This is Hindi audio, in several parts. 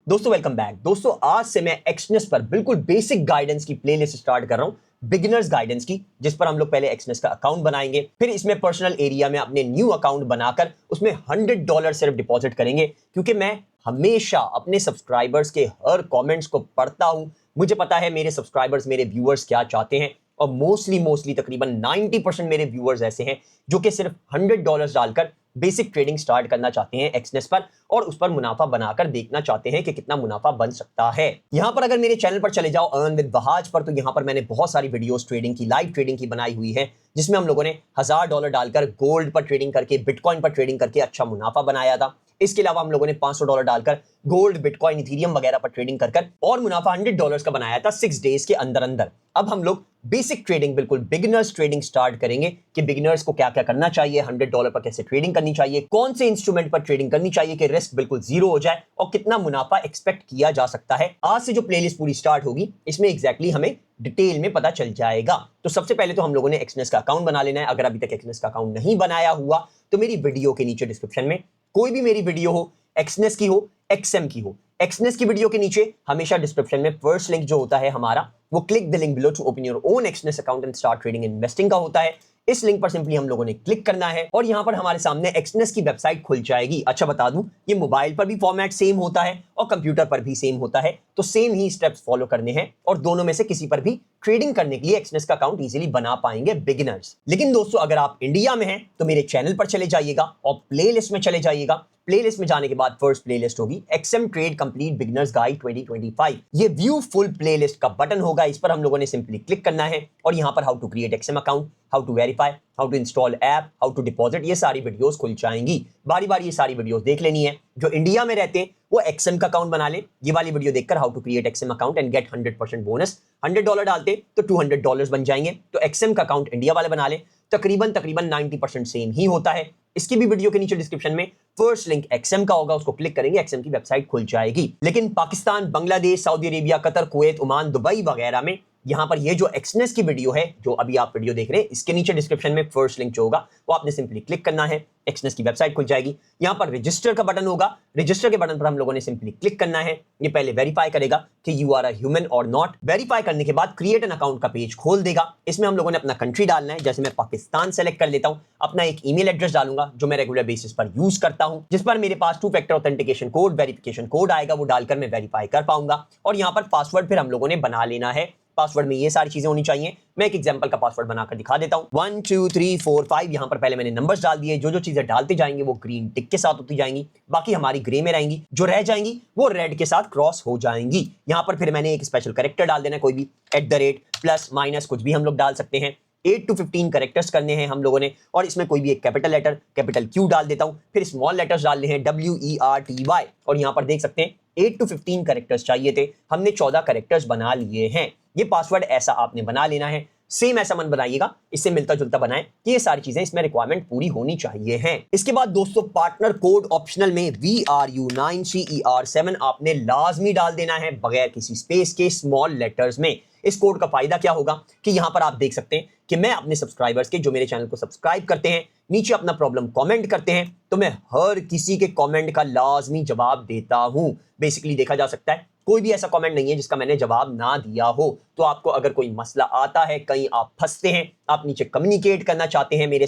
दोस्तों वेलकम बैक। दोस्तों आज से मैं एक्सनेस पर बिल्कुल बेसिक गाइडेंस की प्लेलिस्ट स्टार्ट कर रहा हूं, बिगिनर्स गाइडेंस की, जिस पर हम लोग पहले एक्सनेस का अकाउंट बनाएंगे, फिर इसमें पर्सनल एरिया में अपने न्यू अकाउंट बनाकर उसमें $100 सिर्फ डिपॉजिट करेंगे। क्योंकि मैं हमेशा अपने सब्सक्राइबर्स के हर कमेंट्स को पढ़ता हूं। मुझे पता है मेरे सब्सक्राइबर्स, मेरे व्यूअर्स क्या चाहते हैं, और मोस्टली तकरीबन 90% मेरे व्यूअर्स ऐसे हैं जो कि सिर्फ $100 डालकर बेसिक ट्रेडिंग स्टार्ट करना चाहते हैं एक्सनेस पर, और उस पर मुनाफा बनाकर देखना चाहते हैं कि कितना मुनाफा बन सकता है। यहां पर अगर मेरे चैनल पर चले जाओ अर्न विद बहाज पर, तो यहां पर मैंने बहुत सारी वीडियोस ट्रेडिंग की, लाइव ट्रेडिंग की बनाई हुई है, जिसमें हम लोगों ने $1000 डालकर गोल्ड पर ट्रेडिंग करके, बिटकॉइन पर ट्रेडिंग करके अच्छा मुनाफा बनाया था। इसके अलावा हम लोगों ने $500 डालकर गोल्ड, बिटकॉइन, इथेरियम वगैरह पर ट्रेडिंग कर और मुनाफा $100 का बनाया था 6 डेज के अंदर अंदर। अब हम लोग बेसिक ट्रेडिंग, बिल्कुल बिगिनर्स ट्रेडिंग स्टार्ट करेंगे कि बिगिनर्स को क्या क्या करना चाहिए, $100 पर कैसे ट्रेडिंग करनी चाहिए, कौन से इंस्ट्रूमेंट पर ट्रेडिंग करनी चाहिए कि रिस्क बिल्कुल जीरो हो जाए, और कितना मुनाफा एक्सपेक्ट किया जा सकता है। आज से जो प्लेलिस्ट पूरी स्टार्ट होगी, इसमें एग्जैक्टली हमें डिटेल में पता चल जाएगा। तो सबसे पहले तो हम लोगों ने एक्सनेस का अकाउंट बना लेना है। अगर अभी तक एक्सनेस का अकाउंट नहीं बनाया हुआ तो मेरी वीडियो के नीचे डिस्क्रिप्शन में कोई भी मेरी वीडियो हो, एक्सनेस की हो, एक्सएम की हो, एक्सनेस की वीडियो के नीचे हमेशा डिस्क्रिप्शन में फर्स्ट लिंक जो होता है हमारा, वो click the link below to open your own Exness account and start trading investing का होता है। इस लिंक पर सिंपली हम लोगों ने क्लिक करना है और यहां पर हमारे सामने एक्सनेस की वेबसाइट खुल जाएगी। अच्छा बता दूं, ये मोबाइल पर भी फॉर्मेट सेम होता है और कंप्यूटर पर भी सेम होता है, तो सेम ही स्टेप्स फॉलो करने हैं और दोनों में से किसी पर भी ट्रेडिंग करने के लिए एक्सनेस का अकाउंट इजीली बना पाएंगे बिगिनर्स। लेकिन दोस्तों अगर आप इंडिया में हैं तो मेरे चैनल पर चले जाइएगा और प्लेलिस्ट में चले जाइएगा। प्लेलिस्ट में जाने के बाद फर्स्ट प्लेलिस्ट होगी XM trade complete beginners guide 2025। ये व्यू फुल प्लेलिस्ट का बटन होगा, इस पर हम लोगों ने सिंपली क्लिक करना है और यहां पर how to create XM account, how to verify, how to install app, how to deposit, ये सारी वीडियोस खुल जाएंगी। बारी बारी ये सारी वीडियोस देख लेनी है। जो इंडिया में रहते हैं वो एक्सएम का अकाउंट बना ले, ये वाली वीडियो देखकर how to create XM account and get 100% bonus. $100 डालते तो $200 बन जाएंगे। तो एक्सएम का अकाउंट इंडिया वाले बना ले, तकरीबन 90% सेम ही होता है। इसकी भी वीडियो के नीचे डिस्क्रिप्शन में फर्स्ट लिंक एक्सएम का होगा, उसको क्लिक करेंगे, एक्सएम की वेबसाइट खुल जाएगी। लेकिन Pakistan, Bangladesh, Saudi Arabia, Qatar, Kuwait, Oman, Dubai वगैरह में यहां पर ये जो एक्सनेस की वीडियो है, जो अभी आप वीडियो देख रहे हैं, इसके नीचे डिस्क्रिप्शन में फर्स्ट लिंक जो होगा वो आपने सिंपली क्लिक करना है, एक्सनेस की वेबसाइट खुल जाएगी। यहां पर रजिस्टर का बटन होगा, रजिस्टर के बटन पर हम लोगों ने सिंपली क्लिक करना है। ये पहले वेरीफाई करेगा कि यू आर अ ह्यूमन और नॉट। वेरीफाई करने के बाद क्रिएट एन अकाउंट का पेज खोल देगा। इसमें हम लोगों ने अपना कंट्री डालना है, जैसे मैं पाकिस्तान सेलेक्ट कर लेता हूं, अपना एक ईमेल एड्रेस डालूंगा जो मैं रेगुलर बेसिस पर यूज करता हूं, जिस पर मेरे पास 2 factor authentication code, verification code आएगा, वो डालकर मैं वेरीफाई कर पाऊंगा। और यहां पर पासवर्ड फिर हम लोगों ने बना लेना है। पासवर्ड में ये सारी चीजें होनी चाहिए। मैं एक एग्जांपल का पासवर्ड बनाकर दिखा देता हूं। 1 2 3 4 5 यहां पर पहले मैंने नंबर्स डाल दिए। जो जो चीजें डालते जाएंगे वो ग्रीन टिक के साथ होती जाएंगी, बाकी हमारी ग्रे में रहेंगी, जो रह जाएंगी वो रेड के साथ क्रॉस हो जाएंगी। यहां पर फिर मैंने एक स्पेशल कैरेक्टर डाल देना है, कोई भी, @ प्लस माइनस कुछ भी हम लोग डाल सकते हैं। 8 to 15 कैरेक्टर्स करने हैं हम लोगों ने, और इसमें कोई भी एक कैपिटल लेटर, कैपिटल Q डाल देता हूं, फिर स्मॉल लेटर्स डालने हैं WERTY, और यहां पर देख सकते हैं 8 to 15 कैरेक्टर्स चाहिए थे, हमने 14 कैरेक्टर्स बना लिए हैं। ये पासवर्ड ऐसा आपने बना लेना है, सेम ऐसा मन बनाइएगा, इससे मिलता जुलता बनाएं कि ये सारी चीजें इसमें रिक्वायरमेंट पूरी होनी चाहिए हैं। इसके बाद दोस्तों पार्टनर कोड ऑप्शनल में VRU9CER7 आपने लाजमी डाल देना है, बगैर किसी स्पेस के, स्मॉल लेटर्स में। इस कोड का फायदा क्या होगा कि यहां पर आप देख सकते हैं कि मैं अपने सब्सक्राइबर्स के, जो मेरे चैनल को सब्सक्राइब करते हैं, नीचे अपना प्रॉब्लम कमेंट करते हैं, तो मैं हर किसी के कमेंट का लाजमी जवाब देता हूं। बेसिकली देखा जा सकता है कोई भी ऐसा कमेंट नहीं है जिसका मैंने जवाब ना दिया हो। तो आपको अगर कोई मसला आता है, कहीं आप फंसते हैं, आप नीचे कम्युनिकेट करना चाहते हैं मेरे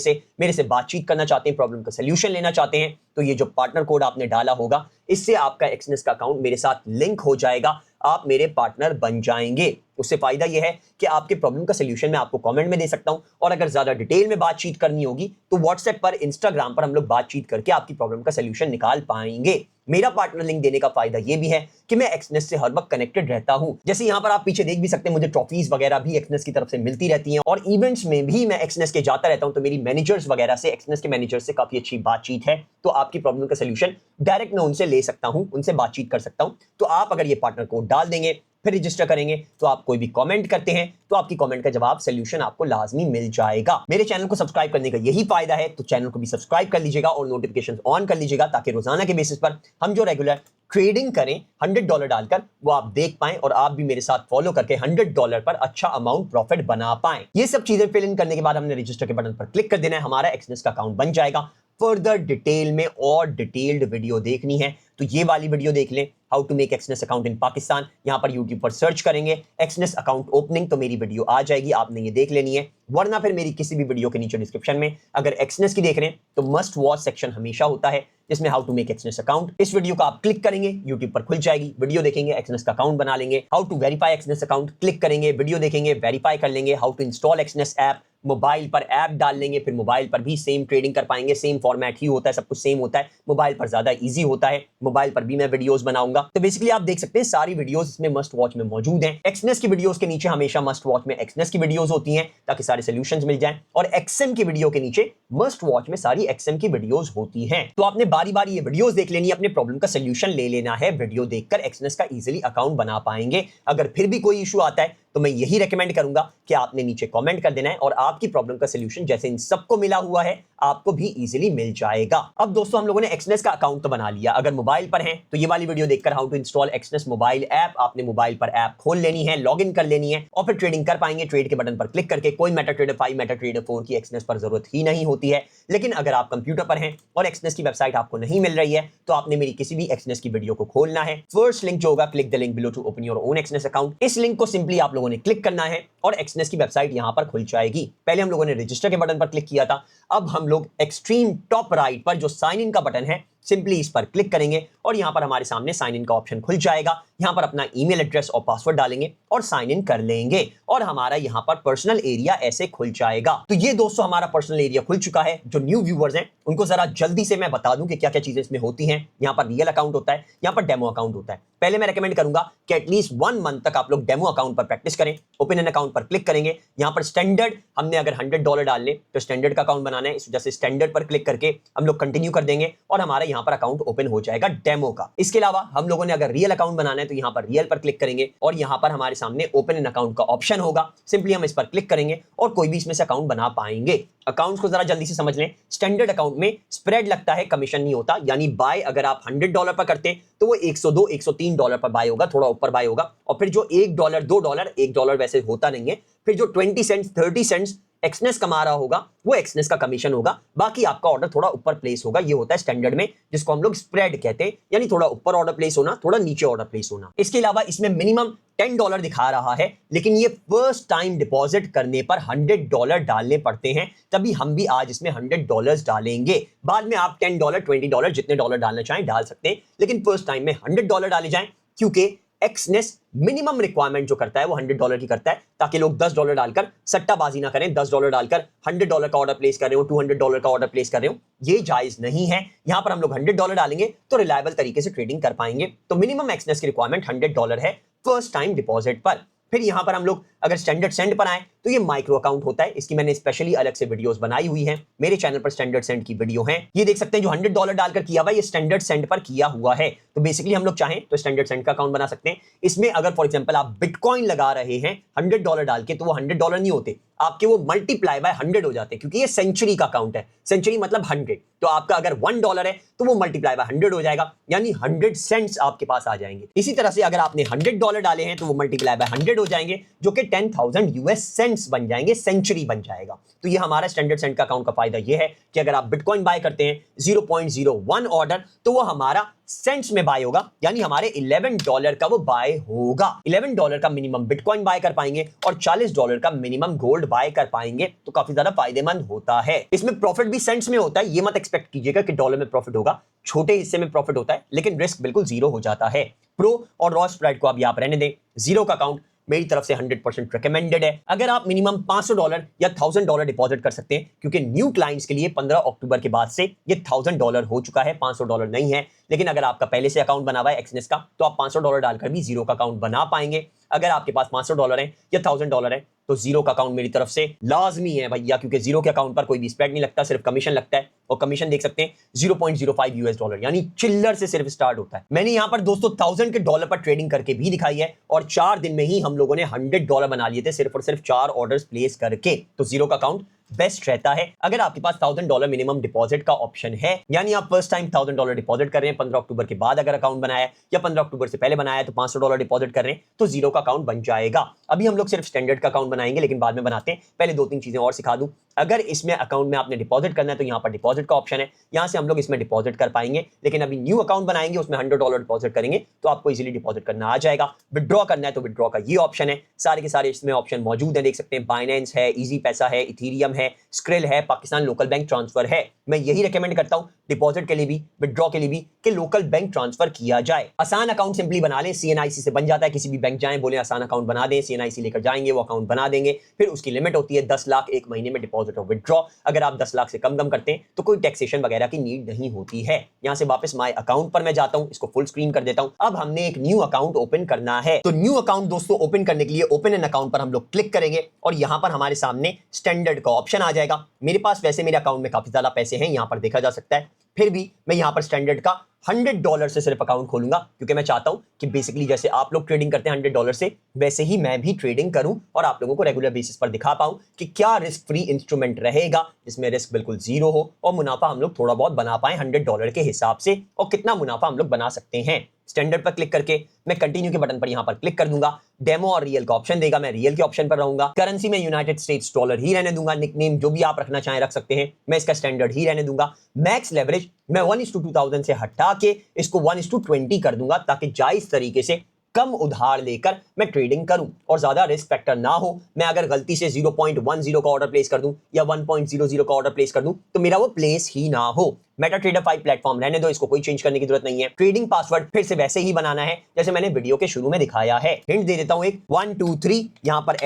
से बातचीत करना चाहते हैं, प्रॉब्लम का सलूशन लेना चाहते हैं, तो ये जो पार्टनर कोड आपने डाला होगा, इससे आपका एक्सनेस का अकाउंट मेरे साथ लिंक हो जाएगा, आप मेरे पार्टनर बन जाएंगे। उससे फायदा यह है कि आपके प्रॉब्लम का सलूशन मैं आपको कमेंट में दे सकता हूं, और अगर ज्यादा डिटेल में बातचीत करनी होगी तो व्हाट्सएप पर, इंस्टाग्राम पर हम लोग बातचीत करके आपकी प्रॉब्लम का सलूशन निकाल पाएंगे। मेरा पार्टनर लिंक देने का फायदा ये भी है कि मैं एक्सनेस से हर वक्त कनेक्टेड रहता हूं। जैसे यहां पर आप पीछे देख भी सकते हैं, मुझे ट्रॉफीज वगैरह भी एक्सनेस की तरफ से मिलती रहती हैं, और इवेंट्स में भी मैं एक्सनेस के जाता रहता हूं, तो मेरी मैनेजर्स वगैरह से, एक्सनेस के मैनेजर से काफी अच्छी बातचीत है। तो आपकी प्रॉब्लम का सलूशन डायरेक्ट मैं उनसे ले सकता हूं, उनसे बातचीत कर सकता हूं। तो आप अगर ये पार्टनर कोड डाल देंगे, फिर रजिस्टर करेंगे, तो आप कोई भी कमेंट करते हैं तो आपकी कमेंट का जवाब, सॉल्यूशन आपको लाजमी मिल जाएगा। मेरे चैनल को सब्सक्राइब करने का यही फायदा है, तो चैनल को भी सब्सक्राइब कर लीजिएगा और नोटिफिकेशंस ऑन कर लीजिएगा, ताकि रोजाना के बेसिस पर हम जो रेगुलर ट्रेडिंग करें $100 डालकर, वो आप देख पाएं और आप भी मेरे साथ फॉलो करके $100 पर अच्छा अमाउंट प्रॉफिट बना पाएं। ये सब चीजें फिल इन करने के बाद हमने रजिस्टर के बटन पर क्लिक कर देना है, हमारा एक्सनेस का अकाउंट बन जाएगा। फर्दर डिटेल में और डिटेल्ड वीडियो देखनी है तो ये वाली वीडियो देख लें, how to make Exness account in Pakistan. यहां पर यूट्यूब पर सर्च करेंगे एक्सनेस अकाउंट ओपनिंग तो मेरी वीडियो आ जाएगी, आपने ये देख लेनी है। वरना फिर मेरी किसी भी वीडियो के नीचे डिस्क्रिप्शन में अगर एक्सनेस की देख रहे हैं तो मस्ट वॉच सेक्शन हमेशा होता है जिसमें how to make Exness account, इस वीडियो को आप क्लिक करेंगे यूट्यूब पर खुल जाएगी, वीडियो देखेंगे, एक्सनेस का अकाउंट बना लेंगे। How to verify Exness account click करेंगे, वीडियो देखेंगे, वेरीफाई कर लेंगे। How to install Exness app, mobile पर ऐप डाल लेंगे, फिर मोबाइल पर भी सेम ट्रेडिंग कर पाएंगे, सेम फॉर्मेट ही होता है, सब कुछ सेम होता है, मोबाइल पर ज्यादा इजी होता है, मोबाइल पर भी मैं वीडियोस बनाऊंगा। तो बेसिकली आप देख सकते हैं सारी वीडियोस इसमें मस्ट वॉच में मौजूद हैं। एक्सनेस की वीडियोस के नीचे हमेशा मस्ट वॉच में एक्सनेस की वीडियोस होती हैं ताकि सारे सॉल्यूशंस मिल जाएं, और एक्सएम की वीडियो के नीचे मस्ट वॉच में सारी एक्सएम की वीडियोस होती हैं। तो आपने बारी बारी ये वीडियोस देख लेनी है, अपने प्रॉब्लम का सॉल्यूशन ले लेना है, वीडियो देखकर एक्सनेस का इजीली अकाउंट बना पाएंगे। अगर फिर भी कोई इशू आता है तो मैं यही रेकमेंड करूंगा कि आपने नीचे कमेंट कर देना है और आपकी प्रॉब्लम का सॉल्यूशन जैसे इन सबको मिला हुआ है आपको भी इजीली मिल जाएगा। अब दोस्तों हम लोगों ने एक्सनेस का अकाउंट तो बना लिया, अगर मोबाइल पर हैं तो ये वाली वीडियो देखकर how to install Exness mobile app, आपने मोबाइल पर ऐप खोल लेनी है, लॉगिन कर लेनी है और फिर ट्रेडिंग कर पाएंगे। ट्रेड के बटन पर क्लिक करके कोई मेटाट्रेडर 5 मेटाट्रेडर 4 की एक्सनेस पर जरूरत ही नहीं होती है। लेकिन अगर आप कंप्यूटर पर हैं और एक्सनेस की वेबसाइट आपको नहीं मिल रही है तो आपने मेरी किसी भी एक्सनेस की वीडियो को खोलना है। फर्स्ट लिंक जो होगा, click the link below to open your own Exness account, इस लिंक को सिंपली आप लोगों ने क्लिक करना है और एक्सनेस की वेबसाइट यहां पर खुल जाएगी। पहले हम लोगों ने रजिस्टर के बटन पर क्लिक किया था, अब हम लोग एक्सट्रीम टॉप राइट पर जो साइन इन का बटन है सिंपली इस पर क्लिक करेंगे और यहां पर हमारे सामने साइन इन का ऑप्शन खुल जाएगा। यहां पर अपना ईमेल एड्रेस और पासवर्ड डालेंगे और साइन इन कर लेंगे और हमारा यहां पर पर्सनल एरिया ऐसे खुल जाएगा। तो ये दोस्तों हमारा पर्सनल एरिया खुल चुका है। जो न्यू व्यूअर्स हैं उनको जरा जल्दी से मैं बता दूं कि क्या क्या चीजें इसमें होती हैं। यहां पर रियल अकाउंट होता है, यहां पर डेमो अकाउंट होता है। पहले मैं रेकमेंड करूंगा कि एटलीस्ट 1 मंथ तक आप लोग डेमो अकाउंट पर प्रैक्टिस करें। ओपन एन अकाउंट पर क्लिक करेंगे, यहां पर स्टैंडर्ड हमने अगर $100 डालने तो स्टैंडर्ड का अकाउंट बनाना है, इस वजह से स्टैंडर्ड पर क्लिक करके हम लोग कंटिन्यू कर देंगे और हमारा यहां पर अकाउंट ओपन हो जाएगा डेमो का। इसके अलावा हम लोगों ने अगर रियल अकाउंट बनाना है तो यहां पर रियल पर क्लिक करेंगे और यहां पर हमारे सामने ओपन एन अकाउंट का ऑप्शन होगा, सिंपली हम इस पर क्लिक करेंगे और कोई भी इसमें से अकाउंट बना पाएंगे। अकाउंट्स को जरा जल्दी से समझ लें। स्टैंडर्ड अकाउंट में स्प्रेड लगता है, कमीशन नहीं होता, यानी बाय अगर आप $100 पर करते तो वो $102 $103 पर बाय होगा, थोड़ा ऊपर बाय होगा। और फिर जो $1 $2 $1 वैसे होता नहीं है, फिर जो 20 सेंट्स 30 सेंट्स एक्सनेस कमा रहा होगा वो एक्सनेस का कमीशन होगा, बाकी आपका ऑर्डर थोड़ा ऊपर प्लेस होगा। ये होता है स्टैंडर्ड में, जिसको हम लोग स्प्रेड कहते हैं, यानी थोड़ा ऊपर ऑर्डर प्लेस होना, थोड़ा नीचे ऑर्डर प्लेस होना। इसके अलावा इसमें मिनिमम $10 दिखा रहा है, लेकिन ये फर्स्ट टाइम डिपॉजिट करने पर $100 डालने पड़ते हैं, तभी हम भी आज इसमें $100 डालेंगे। बाद में आप $10 $20 जितने डॉलर डालना चाहें डाल सकते हैं, लेकिन फर्स्ट टाइम में $100 डाले जाएं, क्योंकि एक्सनेस मिनिमम रिक्वायरमेंट जो करता है वो $100 की करता है, ताकि लोग $10 डालकर सट्टाबाजी ना करें। $10 डालकर $100 का ऑर्डर प्लेस कर रहे हो, $200 का ऑर्डर प्लेस कर रहे हो, ये जायज नहीं है। यहां पर हम लोग $100 डालेंगे तो रिलायबल तरीके से ट्रेडिंग कर पाएंगे। तो मिनिमम एक्सनेस की रिक्वायरमेंट $100 है फर्स्ट टाइम डिपॉजिट पर। फिर यहां पर हम लोग अगर स्टैंडर्ड सेंड पर आए तो ये माइक्रो अकाउंट होता है, इसकी मैंने स्पेशली अलग से वीडियोस बनाई हुई हैं, मेरे चैनल पर स्टैंडर्ड सेंड की वीडियो है। ये देख सकते हैं जो $100 डालकर किया हुआ है, ये स्टैंडर्ड सेंड पर किया हुआ है। तो बेसिकली हम लोग चाहें तो स्टैंडर्ड सेंड का अकाउंट बना सकते हैं। इसमें अगर फॉर एग्जांपल आप बिटकॉइन लगा रहे हैं $100 डाल के, तो वो $100 नहीं होते, आपके वो मल्टीप्लाई बाय 100 हो जाते हैं, क्योंकि ये सेंचुरी का अकाउंट है। सेंचुरी मतलब 100, तो आपका अगर $1 है तो वो मल्टीप्लाई बाय 100 हो जाएगा, यानी 100 सेंट्स आपके पास आ जाएंगे। इसी तरह से अगर आपने $100 डाले हैं तो वो मल्टीप्लाई बाय 100 हो जाएंगे, जो कि 10,000 US सेंट्स बन जाएंगे, सेंचुरी बन जाएगा। तो ये हमारा स्टैंडर्ड सेंड का अकाउंट का फायदा ये है कि अगर आप बिटकॉइन बाय करते हैं 0.01 ऑर्डर, तो वो हमारा सेंट्स में बाय होगा, यानी हमारे $11 का वो बाय होगा। $11 का मिनिमम बिटकॉइन बाय कर पाएंगे और $40 का मिनिमम गोल्ड बाय कर पाएंगे, तो काफी ज्यादा फायदेमंद होता है। इसमें प्रॉफिट भी सेंट्स में होता है, ये मत एक्सपेक्ट कीजिएगा कि डॉलर में प्रॉफिट होगा, छोटे हिस्से में प्रॉफिट होता है, लेकिन रिस्क बिल्कुल जीरो हो जाता है। प्रो और रॉ स्प्रेड को आप यहां पर रहने दें, जीरो का अकाउंट मेरी तरफ से 100% रिकमेंडेड है। अगर आप मिनिमम $500 या $1000 डिपॉजिट कर सकते हैं, क्योंकि न्यू क्लाइंट्स के लिए 15 अक्टूबर के बाद से ये $1000 हो चुका है, $500 नहीं है। लेकिन अगर आपका पहले से अकाउंट बना हुआ है एक्सनेस का, तो आप $500 डालकर भी जीरो का अकाउंट बना पाएंगे। अगर आपके पास $500 है या $1000 है तो जीरो का अकाउंट मेरी तरफ से लाजमी है भैया, क्योंकि जीरो के अकाउंट पर कोई भी स्प्रेड नहीं लगता, सिर्फ कमीशन लगता है। और कमीशन देख सकते हैं $0.05 US, यानी चिल्लर से सिर्फ स्टार्ट होता है। मैंने यहां पर दोस्तों 1000 के डॉलर पर ट्रेडिंग करके भी दिखाई है, और 4 दिन में ही हम लोगों ने $100 बना लिए थे, सिर्फ और सिर्फ 4 ऑर्डर्स प्लेस करके। तो जीरो का अकाउंट बेस्ट रहता है। अगर आपके पास $1000 मिनिमम डिपॉजिट का ऑप्शन है, यानी आप फर्स्ट टाइम $1000 डिपॉजिट कर रहे हैं 15 अक्टूबर के बाद अगर अकाउंट बनाया है, या 15 अक्टूबर से पहले बनाया है तो $500 डिपॉजिट कर रहे हैं, तो जीरो का अकाउंट बन जाएगा। अभी हम लोग सिर्फ स्टैंडर्ड का अकाउंट बनाएंगे, लेकिन बाद में बनाते हैं। पहले 2-3 चीजें और सिखा दूं। अगर इसमें अकाउंट में आपने डिपॉजिट करना है तो यहाँ पर डिपॉजिट का ऑप्शन है, यहाँ से हम लोग इसमें डिपॉजिट कर पाएंगे। लेकिन अभी न्यू अकाउंट बनाएंगे, उसमें $100 डिपॉजिट करेंगे तो आपको इजीली डिपॉजिट करना आ जाएगा। विड्रॉ करना है तो विड्रॉ का ये ऑप्शन है। सारे के सारे इसमें ऑप्शन मौजूद है, देख सकते हैं। बाइनेंस है, इजी पैसा है, इथीरियम है, स्क्रिल है, पाकिस्तान लोकल बैंक ट्रांसफर है। मैं यही रिकमेंड करता हूं डिपॉजिट के लिए भी, विड्रॉ के लिए भी, कि लोकल बैंक ट्रांसफर किया जाए। आसान अकाउंट सिंपली बना लें, सीएनआईसी से बन जाता है। किसी भी बैंक जाएं, बोले आसान अकाउंट बना दें, सीएनआईसी लेकर जाएंगे, वो अकाउंट बना देंगे। फिर उसकी लिमिट होती है 10 लाख एक महीने में डिपॉजिट और विड्रॉ। अगर आप 10 लाख से कम करते हैं तो कोई टैक्सेशन वगैरह की नीड नहीं होती है। यहां से वापस माय अकाउंट पर मैं जाता हूं, इसको फुल स्क्रीन कर देता हूं। अब हमने एक न्यू अकाउंट ओपन करना है, तो न्यू अकाउंट दोस्तों ओपन करने के लिए ओपन एन अकाउंट पर हम लोग क्लिक करेंगे और यहां पर हमारे सामने स्टैंडर्ड का ऑप्शन आ जाएगा। मेरे पास वैसे मेरे अकाउंट में काफी ज्यादा पैसे हैं, यहां पर देखा जा सकता है। फिर भी मैं यहां पर स्टैंडर्ड का $100 से सिर्फ अकाउंट खोलूंगा, क्योंकि मैं चाहता हूं कि बेसिकली जैसे आप लोग ट्रेडिंग करते हैं $100 से, वैसे ही मैं भी ट्रेडिंग करूं और आप लोगों को रेगुलर बेसिस पर दिखा पाऊं कि क्या रिस्क फ्री इंस्ट्रूमेंट रहेगा जिसमें रिस्क बिल्कुल जीरो हो और मुनाफा हम लोग थोड़ा बहुत बना पाए $100 के हिसाब से, और कितना मुनाफा हम लोग बना सकते हैं। स्टैंडर्ड पर क्लिक करके मैं कंटिन्यू के बटन पर यहां पर क्लिक कर दूंगा। डेमो और रियल का ऑप्शन देगा, मैं रियल के ऑप्शन पर रहूंगा। करेंसी में यूनाइटेड स्टेट्स डॉलर ही रहने दूंगा। निकनेम जो भी आप रखना चाहें रख सकते हैं, मैं इसका स्टैंडर्ड ही रहने दूंगा। मैक्स लेवरेज मैं 1:2000 से हटा के इसको 1:20 कर दूंगा, ताकि जायज तरीके से कम उधार लेकर मैं ट्रेडिंग करूं और ज्यादा रिस्क फैक्टर ना हो। मैं अगर गलती से 0.10 का ऑर्डर प्लेस कर दूं या 1.00 का ऑर्डर प्लेस कर दूं तो मेरा वो प्लेस ही ना हो। मेटाट्रेडर 5 प्लेटफॉर्म रहने दो, इसको कोई चेंज करने की जरूरत नहीं है। ट्रेडिंग पासवर्ड फिर से वैसे ही बनाना है जैसे मैंने वीडियो के शुरू में दिखाया है। हिंट दे देता हूं एक 1 2 3, यहां पर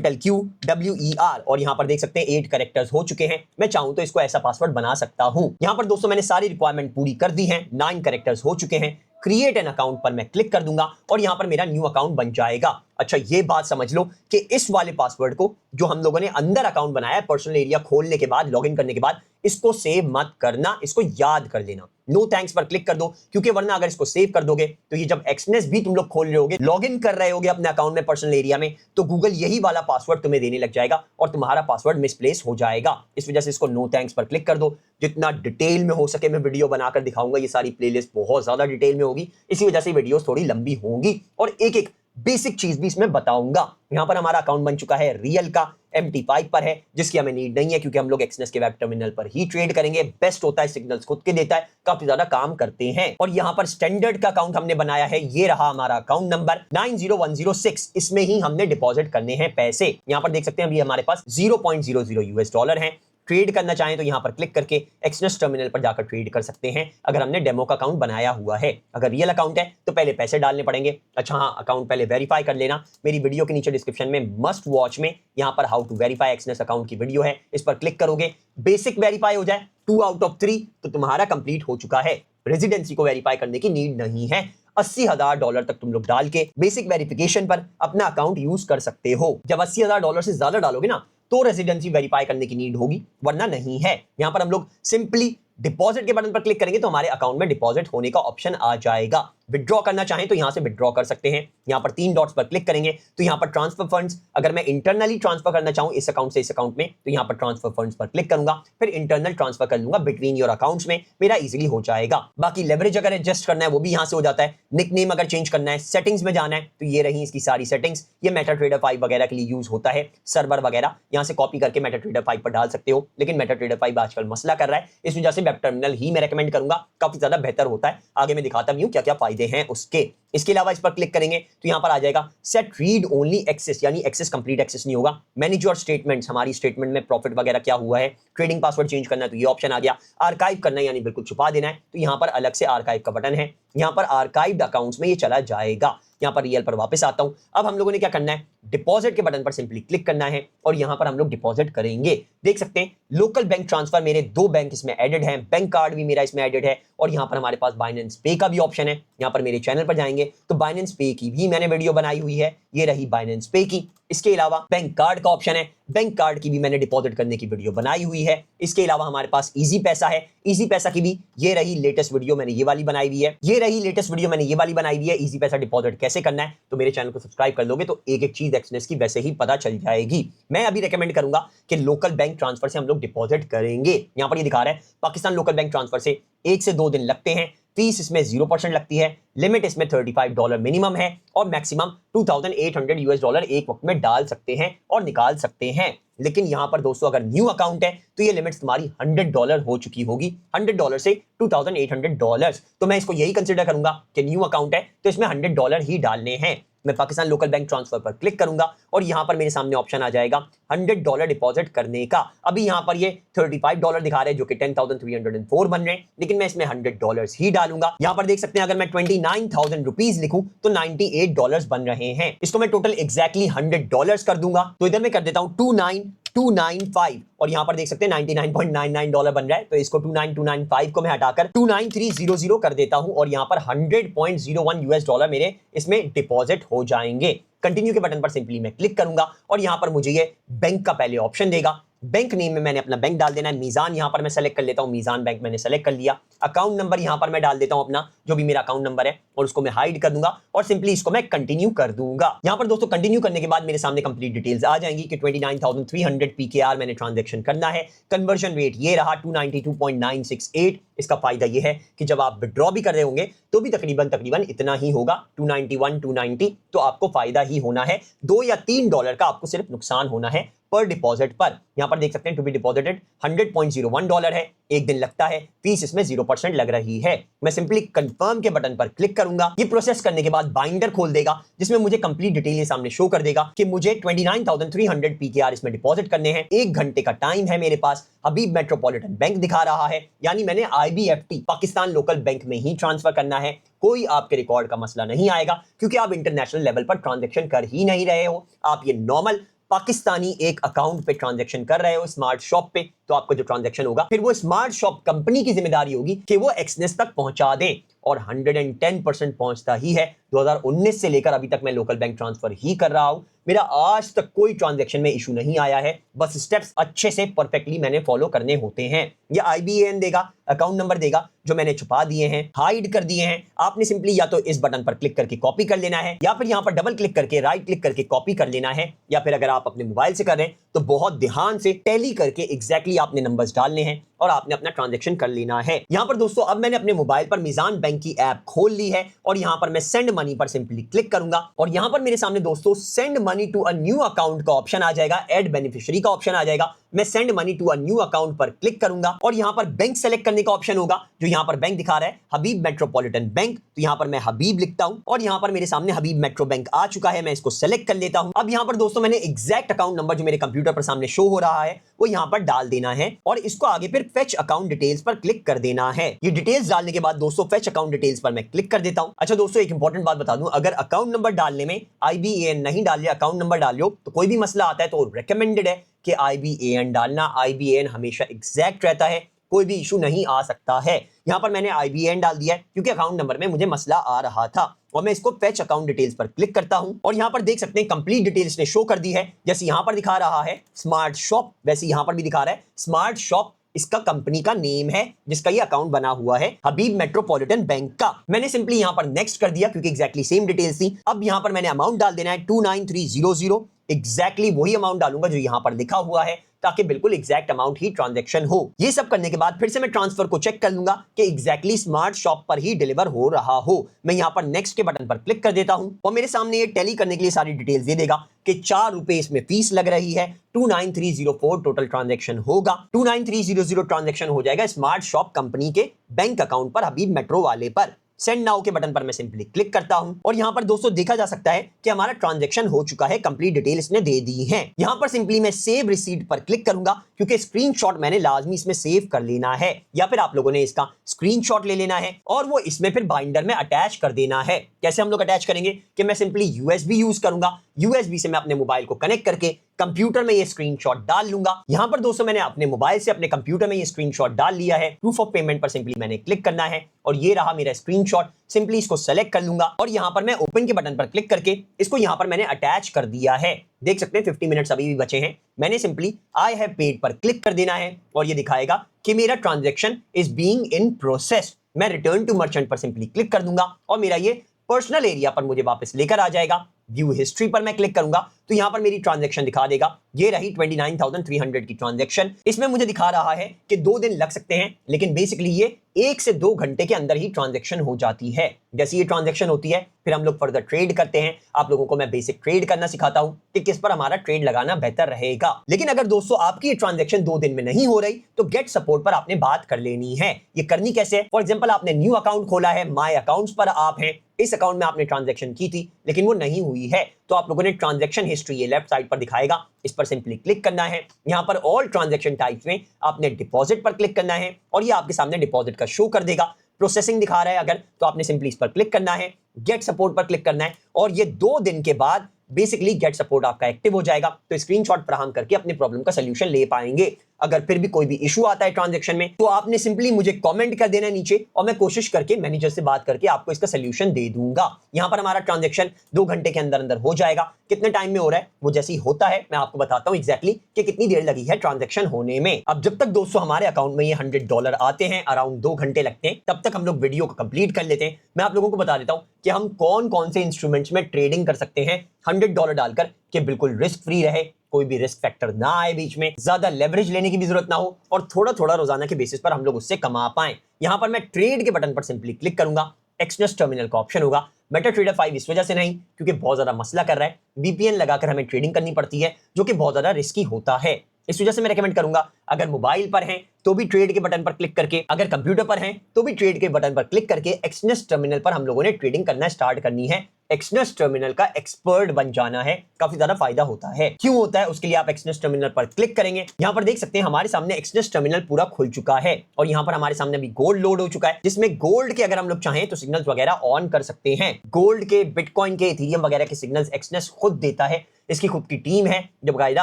@QWER और यहां पर देख सकते हैं 8 कैरेक्टर्स हो चुके हैं। मैं चाहूं तो इसको ऐसा पासवर्ड बना सकता हूं। यहां पर दोस्तों मैंने सारी रिक्वायरमेंट पूरी कर दी है, 9 कैरेक्टर्स हो चुके हैं। क्रिएट एन अकाउंट पर मैं क्लिक कर दूंगा और यहां पर मेरा न्यू अकाउंट बन जाएगा। अच्छा, ये बात समझ लो कि इस वाले पासवर्ड को जो हम लोगों ने अंदर अकाउंट बनाया है, पर्सनल एरिया खोलने के बाद, लॉगिन करने के बाद, इसको सेव मत करना, इसको याद कर लेना। नो थैंक्स पर क्लिक कर दो, क्योंकि वरना अगर इसको सेव कर दोगे तो ये जब एक्सनेस भी तुम लोग खोल रहे होगे, लॉगिन कर रहे होगे अपने अकाउंट में पर्सनल एरिया में, तो गूगल यही वाला पासवर्ड तुम्हें देने लग जाएगा और तुम्हारा पासवर्ड मिसप्लेस हो जाएगा। इस वजह से इसको नो थैंक्स पर क्लिक कर दो। जितना डिटेल में हो सके मैं वीडियो बनाकर दिखाऊंगा, ये सारी प्लेलिस्ट बहुत ज्यादा डिटेल में होगी, इसी वजह से वीडियोस थोड़ी लंबी होंगी और एक एक बेसिक चीज भी इसमें बताऊंगा। यहां पर हमारा अकाउंट बन चुका है, रियल का MT5 पर है, जिसकी हमें नीड नहीं है क्योंकि हम लोग एक्सनेस के वेब टर्मिनल पर ही ट्रेड करेंगे। बेस्ट होता है, सिग्नल्स खुद के देता है, काफी ज्यादा काम करते हैं। और यहां पर स्टैंडर्ड का अकाउंट हमने बनाया है, ये रहा हमारा अकाउंट नंबर 90106, इसमें ही हमने डिपॉजिट करने हैं पैसे। यहां पर देख सकते हैं अभी हमारे पास $0.00 है। ट्रेड करना चाहें तो यहां पर क्लिक करके एक्सनेस टर्मिनल पर जाकर ट्रेड कर सकते हैं, अगर हमने डेमो का अकाउंट बनाया हुआ है। अगर रियल अकाउंट है तो पहले पैसे डालने पड़ेंगे। अच्छा हाँ, अकाउंट पहले वेरीफाई कर लेना। मेरी वीडियो के नीचे डिस्क्रिप्शन में मस्ट वॉच में यहां पर how to verify Exness account की वीडियो है, इस पर क्लिक करोगे, बेसिक वेरीफाई हो जाए 2 आउट ऑफ 3 तो तुम्हारा कंप्लीट हो चुका है। रेजिडेंसी को वेरीफाई करने की नीड नहीं है। $80,000 तक तुम लोग डाल के बेसिक वेरिफिकेशन पर अपना अकाउंट यूज कर सकते हो। जब $80,000 से ज्यादा डालोगे ना तो रेजिडेंसी वेरीफाई करने की नीड होगी, वरना नहीं है। यहां पर हम लोग सिंपली डिपॉजिट के बटन पर क्लिक करेंगे तो हमारे अकाउंट में डिपॉजिट होने का ऑप्शन आ जाएगा। विड्रॉ करना चाहें तो यहां से विड्रॉ कर सकते हैं। यहां पर 3 डॉट्स पर क्लिक करेंगे तो यहां पर ट्रांसफर फंड्स, अगर मैं इंटरनली ट्रांसफर करना चाहूं इस अकाउंट से इस अकाउंट में, तो यहां पर ट्रांसफर फंड्स पर क्लिक करूंगा, फिर इंटरनल ट्रांसफर कर लूंगा बिटवीन योर अकाउंट्स में, मेरा इजीली हो जाएगा। बाकी लेवरेज अगर एडजस्ट करना है वो भी यहां से हो जाता है। निकनेम अगर चेंज करना है, सेटिंग्स में जाना है, तो ये रही इसकी सारी सेटिंग्स। ये मेटाट्रेडर 5 वगैरह के लिए यूज होता है, सर्वर वगैरह यहां से कॉपी करके मेटाट्रेडर 5 पर डाल सकते हो। लेकिन मेटाट्रेडर 5 आजकल मसला कर रहा है, इस वजह से वेब टर्मिनल ही मैं रेकमेंड करूंगा, काफी ज्यादा बेहतर होता है। आगे मैं दिखाता भी हूं क्या क्या फायदे हैं उसके। इसके अलावा इस पर क्लिक करेंगे तो यहां पर आ जाएगा सेट रीड ओनली एक्सेस, यानी एक्सेस कंप्लीट एक्सेस नहीं होगा। मैनेज योर स्टेटमेंट्स, हमारी स्टेटमेंट में प्रॉफिट वगैरह क्या हुआ है। ट्रेडिंग पासवर्ड चेंज करना है तो ये ऑप्शन आ गया। आर्काइव करना है यानी बिल्कुल छुपा देना है तो यहां पर अलग से आर्काइव का बटन है। यहां पर आर्काइव्ड अकाउंट्स में ये चला जाएगा। यहां पर रियल पर वापस आता हूं। अब हम लोगों ने क्या करना है, डिपॉजिट के बटन पर सिंपली क्लिक करना है और यहां पर हम लोग डिपॉजिट करेंगे। देख सकते हैं लोकल बैंक ट्रांसफर, मेरे 2 बैंक इसमें एडेड हैं, बैंक कार्ड भी मेरा इसमें एडेड है और यहां पर हमारे पास बाइनेंस पे का भी ऑप्शन है। यहां पर मेरे चैनल पर जाएंगे, चाहिए तो बाइनेंस पे की भी मैंने वीडियो बनाई हुई है, ये रही बाइनेंस पे की। इसके अलावा बैंक कार्ड का ऑप्शन है, बैंक कार्ड की भी मैंने डिपॉजिट करने की वीडियो बनाई हुई है। इसके अलावा हमारे पास इजी पैसा है, इजी पैसा की भी ये रही लेटेस्ट वीडियो मैंने ये वाली बनाई हुई है, ये रही लेटेस्ट वीडियो मैंने ये वाली बनाई हुई है। इजी पैसा डिपॉजिट कैसे करना है तो मेरे चैनल को सब्सक्राइब कर लोगे तो एक एक चीज एक्सनेस की वैसे ही पता चल जाएगी। मैं अभी रेकमेंड करूंगा कि लोकल बैंक ट्रांसफर से हम लोग डिपॉजिट करेंगे। यहां पर ये दिखा रहा है पाकिस्तान लोकल बैंक ट्रांसफर से 1 से 2 दिन लगते हैं, फीस इसमें 0% लगती है, लिमिट इसमें $35 मिनिमम है और मैक्सिमम $2,800 एक वक्त में डाल सकते हैं और निकाल सकते हैं। लेकिन यहां पर दोस्तों अगर न्यू अकाउंट है तो ये लिमिट्स तुम्हारी $100 हो चुकी होगी, $100 से $2,800। तो मैं इसको यही कंसिडर करूंगा कि न्यू अकाउंट है तो इसमें $100 ही डालने हैं। मैं पाकिस्तान लोकल बैंक ट्रांसफर पर क्लिक करूंगा और यहां पर मेरे सामने ऑप्शन आ जाएगा $100 डिपॉजिट करने का। अभी यहां पर ये $35 दिखा रहे हैं जो कि 10,304 बन रहे हैं, लेकिन मैं इसमें $100 ही डालूंगा। यहां पर देख सकते हैं अगर मैं 29,000 रुपीज लिखूं तो $98 बन रहे हैं। इसको मैं टोटल एग्जैक्टली $100 कर दूंगा तो इधर मैं कर देता हूं 29295 और यहां पर देख सकते हैं $99.99 बन रहा है। तो इसको 29295 को मैं हटाकर 29300 कर देता हूं और यहां पर $100.01 मेरे इसमें डिपॉजिट हो जाएंगे। कंटिन्यू के बटन पर सिंपली मैं क्लिक करूंगा और यहां पर मुझे ये बैंक का पहले ऑप्शन देगा। बैंक नेम में मैंने अपना बैंक डाल देना है, मीजान यहां पर मैं सेलेक्ट कर लेता हूं, मीजान बैंक मैंने सेलेक्ट कर लिया। अकाउंट नंबर यहां पर मैं डाल देता हूं अपना जो भी मेरा अकाउंट नंबर है और उसको मैं हाइड कर दूंगा और सिंपली इसको मैं कंटिन्यू कर दूंगा। यहां पर दोस्तों कंटिन्यू करने के बाद मेरे सामने कंप्लीट डिटेल्स आ जाएंगी कि 29,300 PKR मैंने ट्रांजैक्शन करना है। कन्वर्जन रेट ये रहा 292.968। इसका फायदा ये है कि जब आप विड्रॉ भी कर रहे होंगे तो भी तकरीबन इतना ही होगा, 291 290। तो आपको फायदा ही होना है, $2 या $3 का आपको सिर्फ नुकसान होना है पर डिपॉजिट पर। यहां पर देख सकते हैं टू बी डिपॉजिटेड $100.01 है, एक दिन लगता है, फीस इसमें 0% लग रही है। मैं सिंपली कंफर्म के बटन पर क्लिक करूंगा। ये प्रोसेस करने के बाद बाइंडर खोल देगा जिसमें मुझे कंप्लीट डिटेल सामने शो कर देगा कि मुझे 29,300 PKR इसमें डिपॉजिट करने हैं। 1 घंटे का टाइम है मेरे पास। हबीब मेट्रोपॉलिटन बैंक दिखा रहा है, यानी मैंने IBFT पाकिस्तान लोकल बैंक में ही ट्रांसफर करना है। कोई आपके रिकॉर्ड का मसला नहीं आएगा क्योंकि आप इंटरनेशनल लेवल पर ट्रांजैक्शन कर ही नहीं रहे हो, आप ये नॉर्मल पाकिस्तानी एक अकाउंट पे ट्रांजैक्शन कर रहे हो स्मार्ट शॉप पे। तो आपको जो ट्रांजैक्शन होगा फिर वो स्मार्ट शॉप कंपनी की जिम्मेदारी होगी कि वो एक्सनेस तक पहुंचा दें और 110% पहुंचता ही है। 2019 से लेकर अभी तक मैं लोकल बैंक ट्रांसफर ही कर रहा हूं, मेरा आज तक कोई ट्रांजैक्शन में इशू नहीं आया है। बस स्टेप्स अच्छे से परफेक्टली मैंने फॉलो करने होते हैं। ये IBAN देगा, अकाउंट नंबर देगा जो मैंने छुपा दिए हैं, हाइड कर दिए हैं। आपने सिंपली या तो इस बटन पर क्लिक करके कॉपी कर लेना है या फिर यहां पर डबल क्लिक करके राइट क्लिक करके कॉपी कर लेना है, या फिर अगर आप अपने मोबाइल से कर रहे हैं तो बहुत ध्यान से टैली करके एग्जैक्टली आपने नंबर्स डालने हैं और आपने अपना ट्रांजैक्शन कर लेना है। यहां पर दोस्तों अब मैंने अपने मोबाइल पर मीजान बैंक की ऐप खोल ली है और यहां पर मैं सेंड मनी पर सिंपली क्लिक करूंगा और यहां पर मेरे सामने दोस्तों send money to a new account का ऑप्शन आ जाएगा, ऐड बेनिफिशियरी का ऑप्शन आ जाएगा। मैं send money to a new account पर क्लिक करूंगा और यहां पर बैंक सेलेक्ट करने का ऑप्शन होगा। जो यहां पर बैंक दिखा रहा है हबीब मेट्रोपॉलिटन बैंक, तो यहां पर मैं हबीब लिखता हूं और यहां पर मेरे सामने हबीब मेट्रो बैंक आ चुका है। मैं इसको सेलेक्ट कर लेता हूं। अब यहां पर दोस्तों मैंने एग्जैक्ट अकाउंट नंबर जो मेरे कंप्यूटर पर सामने शो हो रहा है वो यहां पर डाल देना है और इसको आगे फिर फेच अकाउंट डिटेल्स पर क्लिक कर देना है। ये डिटेल्स डालने के बाद दोस्तों फेच अकाउंट डिटेल्स पर मैं क्लिक कर देता हूं। अच्छा दोस्तों एक इंपॉर्टेंट बात बता दूं, अगर अकाउंट नंबर डालने में IBAN नहीं डाल लिया, अकाउंट नंबर डाल लो तो कोई भी मसला आता है तो रिकमेंडेड है कि IBAN डालना। IBAN हमेशा एग्जैक्ट रहता है, कोई भी इशू नहीं आ सकता है। यहां पर मैंने IBAN डाल दिया है क्योंकि अकाउंट नंबर में मुझे मसला आ रहा था और मैं इसको फेच अकाउंट डिटेल्स पर क्लिक करता हूं और यहां पर देख सकते हैं कंप्लीट डिटेल्स ने शो कर दी है। जैसे यहां पर दिखा रहा है स्मार्ट शॉप, वैसे यहां पर भी दिखा रहा है स्मार्ट शॉप। इसका कंपनी का नेम है जिसका ये अकाउंट बना हुआ है हबीब मेट्रोपॉलिटन बैंक का। मैंने सिंपली यहां पर नेक्स्ट कर दिया क्योंकि एग्जैक्टली सेम डिटेल्स थी। अब यहां पर मैंने अमाउंट डाल देना है 29300। एग्जैक्टली वही अमाउंट डालूंगा जो यहां पर लिखा हुआ है ताकि बिल्कुल एग्जैक्ट अमाउंट ही ट्रांजैक्शन हो। ये सब करने के बाद फिर से मैं ट्रांसफर को चेक कर लूंगा कि एग्जैक्टली स्मार्ट शॉप पर ही डिलीवर हो रहा हो। मैं यहां पर नेक्स्ट के बटन पर क्लिक कर देता हूं और मेरे सामने ये टैली करने के लिए सारी डिटेल्स दे देगा कि ₹4 इसमें फीस लग रही है। 29304 टोटल ट्रांजैक्शन होगा। 29300 ट्रांजैक्शन हो जाएगा स्मार्ट शॉप कंपनी के बैंक अकाउंट पर, हबीब मेट्रो वाले पर। सेंड नाउ के बटन पर मैं सिंपली क्लिक करता हूं और यहां पर दोस्तों देखा जा सकता है कि हमारा ट्रांजैक्शन हो चुका है, कंप्लीट डिटेल इसने दे दी है। यहां पर सिंपली मैं सेव रिसीट पर क्लिक करूंगा क्योंकि स्क्रीनशॉट मैंने लाजमी इसमें सेव कर लेना है, या फिर आप लोगों ने इसका स्क्रीनशॉट ले लेना है और वो इसमें फिर बाइंडर में अटैच कर देना है। कैसे हम लोग अटैच करेंगे कि मैं सिंपली USB यूज करूंगा। USB से मैं अपने मोबाइल को कनेक्ट करके कंप्यूटर में ये स्क्रीनशॉट डाल लूंगा। यहां पर दोस्तों मैंने अपने मोबाइल से अपने कंप्यूटर में ये स्क्रीनशॉट डाल लिया है। प्रूफ ऑफ पेमेंट पर सिंपली मैंने क्लिक करना है और ये रहा मेरा स्क्रीनशॉट। सिंपली इसको सेलेक्ट कर लूंगा और यहां पर मैं ओपन के बटन पर क्लिक करके इसको यहां पर मैंने अटैच कर दिया है। देख सकते हैं 50 मिनट्स अभी भी बचे हैं। मैंने सिंपली आई हैव पेड पर क्लिक कर देना है और ये दिखाएगा कि मेरा transaction is being in process. मैं रिटर्न टू मर्चेंट पर सिंपली क्लिक कर दूंगा और मेरा ये पर्सनल एरिया पर मुझे वापस लेकर आ जाएगा। व्यू हिस्ट्री पर मैं क्लिक करूंगा तो यहां पर मेरी ट्रांजैक्शन दिखा देगा। ये रही 29,300 की ट्रांजैक्शन। इसमें मुझे दिखा रहा है कि 2 दिन लग सकते हैं, लेकिन बेसिकली ये 1 से 2 घंटे के अंदर ही ट्रांजैक्शन हो जाती है। जैसे ये ट्रांजैक्शन होती है फिर हम लोग फर्दर ट्रेड करते हैं। आप लोगों को मैं बेसिक ट्रेड करना सिखाता हूं कि किस पर हमारा ट्रेड लगाना बेहतर रहेगा। लेकिन अगर दोस्तों आपकी ये ट्रांजैक्शन 2 दिन में नहीं हो रही तो गेट सपोर्ट पर आपने बात कर लेनी है। ये करनी कैसे है? फॉर एग्जांपल आपने न्यू अकाउंट खोला है, माय अकाउंट्स पर आप हैं, इस अकाउंट में आपने ट्रांजैक्शन की थी लेकिन वो नहीं हुई है, तो आप लोगों ने ट्रांजैक्शन हिस्ट्री ये लेफ्ट साइड पर दिखाएगा, इस पर सिंपली क्लिक करना है। यहां पर ऑल ट्रांजैक्शन टाइप्स में आपने डिपॉजिट पर क्लिक करना है और ये आपके सामने डिपॉजिट का शो कर देगा। प्रोसेसिंग दिखा रहा है अगर, तो आपने सिंपली इस पर क्लिक करना है, गेट सपोर्ट पर क्लिक करना है और ये 2 दिन के बाद बेसिकली गेट सपोर्ट आपका एक्टिव हो जाएगा। तो स्क्रीनशॉट फराहम करके अपने प्रॉब्लम का सलूशन ले पाएंगे। अगर फिर भी कोई भी इशू आता है ट्रांजैक्शन में तो आपने सिंपली मुझे कमेंट कर देना नीचे और मैं कोशिश करके मैनेजर से बात करके आपको इसका सलूशन दे दूंगा। यहां पर हमारा ट्रांजैक्शन 2 घंटे के अंदर अंदर हो जाएगा। कितने टाइम में हो रहा है वो जैसे ही होता है मैं आपको बताता हूं एग्जैक्टली कि कितनी देर लगी है ट्रांजैक्शन होने में। अब जब तक दोस्तों हमारे अकाउंट में ये $100 आते हैं, अराउंड 2 घंटे लगते हैं, तब तक हम लोग वीडियो को कंप्लीट कर लेते हैं। मैं आप लोगों को बता देता हूं कि हम कौन कौन से इंस्ट्रूमेंट्स में ट्रेडिंग कर सकते हैं $100 डालकर कि बिल्कुल रिस्क फ्री रहे, कोई भी रिस्क फैक्टर ना आए, बीच में ज्यादा लेवरेज लेने की भी जरूरत ना हो और थोड़ा थोड़ा रोजाना के बेसिस पर हम लोग उससे कमा पाए। यहां पर मैं ट्रेड के बटन पर सिंपली क्लिक करूंगा। एक्सनेस टर्मिनल का ऑप्शन होगा। मेटाट्रेडर 5 इस वजह से नहीं क्योंकि बहुत ज्यादा मसला कर रहा है, वीपीएन लगाकर हमें ट्रेडिंग करनी पड़ती है जो कि बहुत ज्यादा रिस्की होता है। इस वजह से मैं रेकमेंड करूंगा अगर मोबाइल पर हैं तो भी ट्रेड के बटन पर क्लिक करके, अगर कंप्यूटर पर हैं तो भी ट्रेड के बटन पर क्लिक करके एक्सनेस टर्मिनल पर हम लोगों ने ट्रेडिंग करना स्टार्ट करनी है। एक्सनेस टर्मिनल का एक्सपर्ट बन जाना है, काफी ज्यादा फायदा होता है। क्यों होता है उसके लिए आप एक्सनेस टर्मिनल पर क्लिक करेंगे। यहां पर देख सकते हैं हमारे सामने एक्सनेस टर्मिनल पूरा खुल चुका है और यहां पर हमारे सामने अभी गोल्ड लोड हो चुका है, जिसमें गोल्ड के अगर हम लोग चाहें तो सिग्नल्स वगैरह ऑन कर सकते हैं। गोल्ड के, बिटकॉइन के, इथेरियम वगैरह के सिग्नल्स एक्सनेस खुद देता है। इसकी खुद की टीम है जो बकायदा